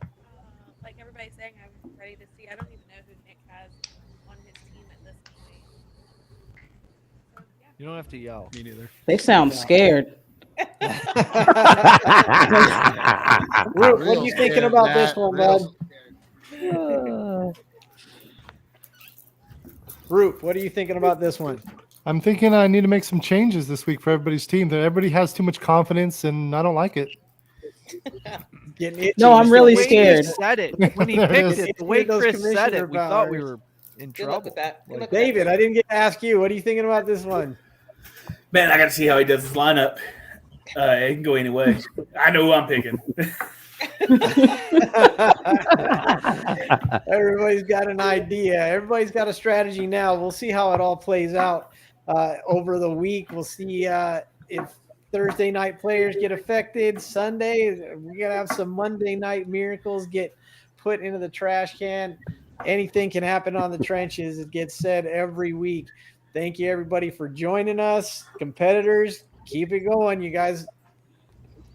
Like everybody's saying, I'm ready to see. I don't even know who Nick has on his team at this point. So, yeah. You don't have to yell. Me neither. They sound scared. Roop, what are you thinking about this one, bud? Roop, what are you thinking about this one? I'm thinking I need to make some changes this week for everybody's team. That everybody has too much confidence, and I don't like it. No, I'm really scared. Said it when he picked it. The way Chris said it, we thought we were in trouble. Like, David, I didn't get to ask you. What are you thinking about this one? Man, I got to see how he does his lineup. It can go any way. I know who I'm picking. Everybody's got an idea. Everybody's got a strategy now. We'll see how it all plays out over the week. We'll see if Thursday night players get affected. Sunday, we're going to have some Monday night miracles get put into the trash can. Anything can happen on the trenches. It gets said every week. Thank you, everybody, for joining us. Competitors, keep it going. You guys,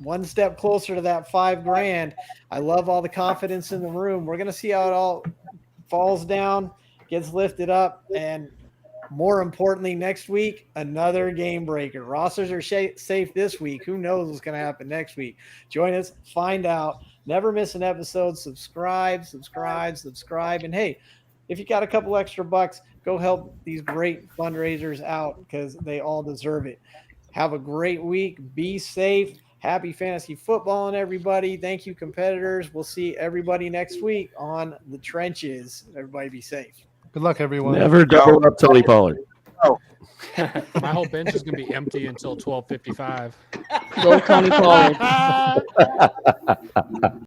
one step closer to that $5,000. I love all the confidence in the room. We're going to see how it all falls down, gets lifted up, and more importantly, next week, another game breaker. Rosters are safe this week. Who knows what's going to happen next week? Join us, find out. Never miss an episode. Subscribe. And hey, if you got a couple extra bucks, go help these great fundraisers out because they all deserve it. Have a great week. Be safe. Happy fantasy footballing, everybody. Thank you, competitors. We'll see everybody next week on the trenches. Everybody be safe. Good luck, everyone. Never double up Tony Pollard. My whole bench is going to be empty until 12:55. Go Tony Pollard.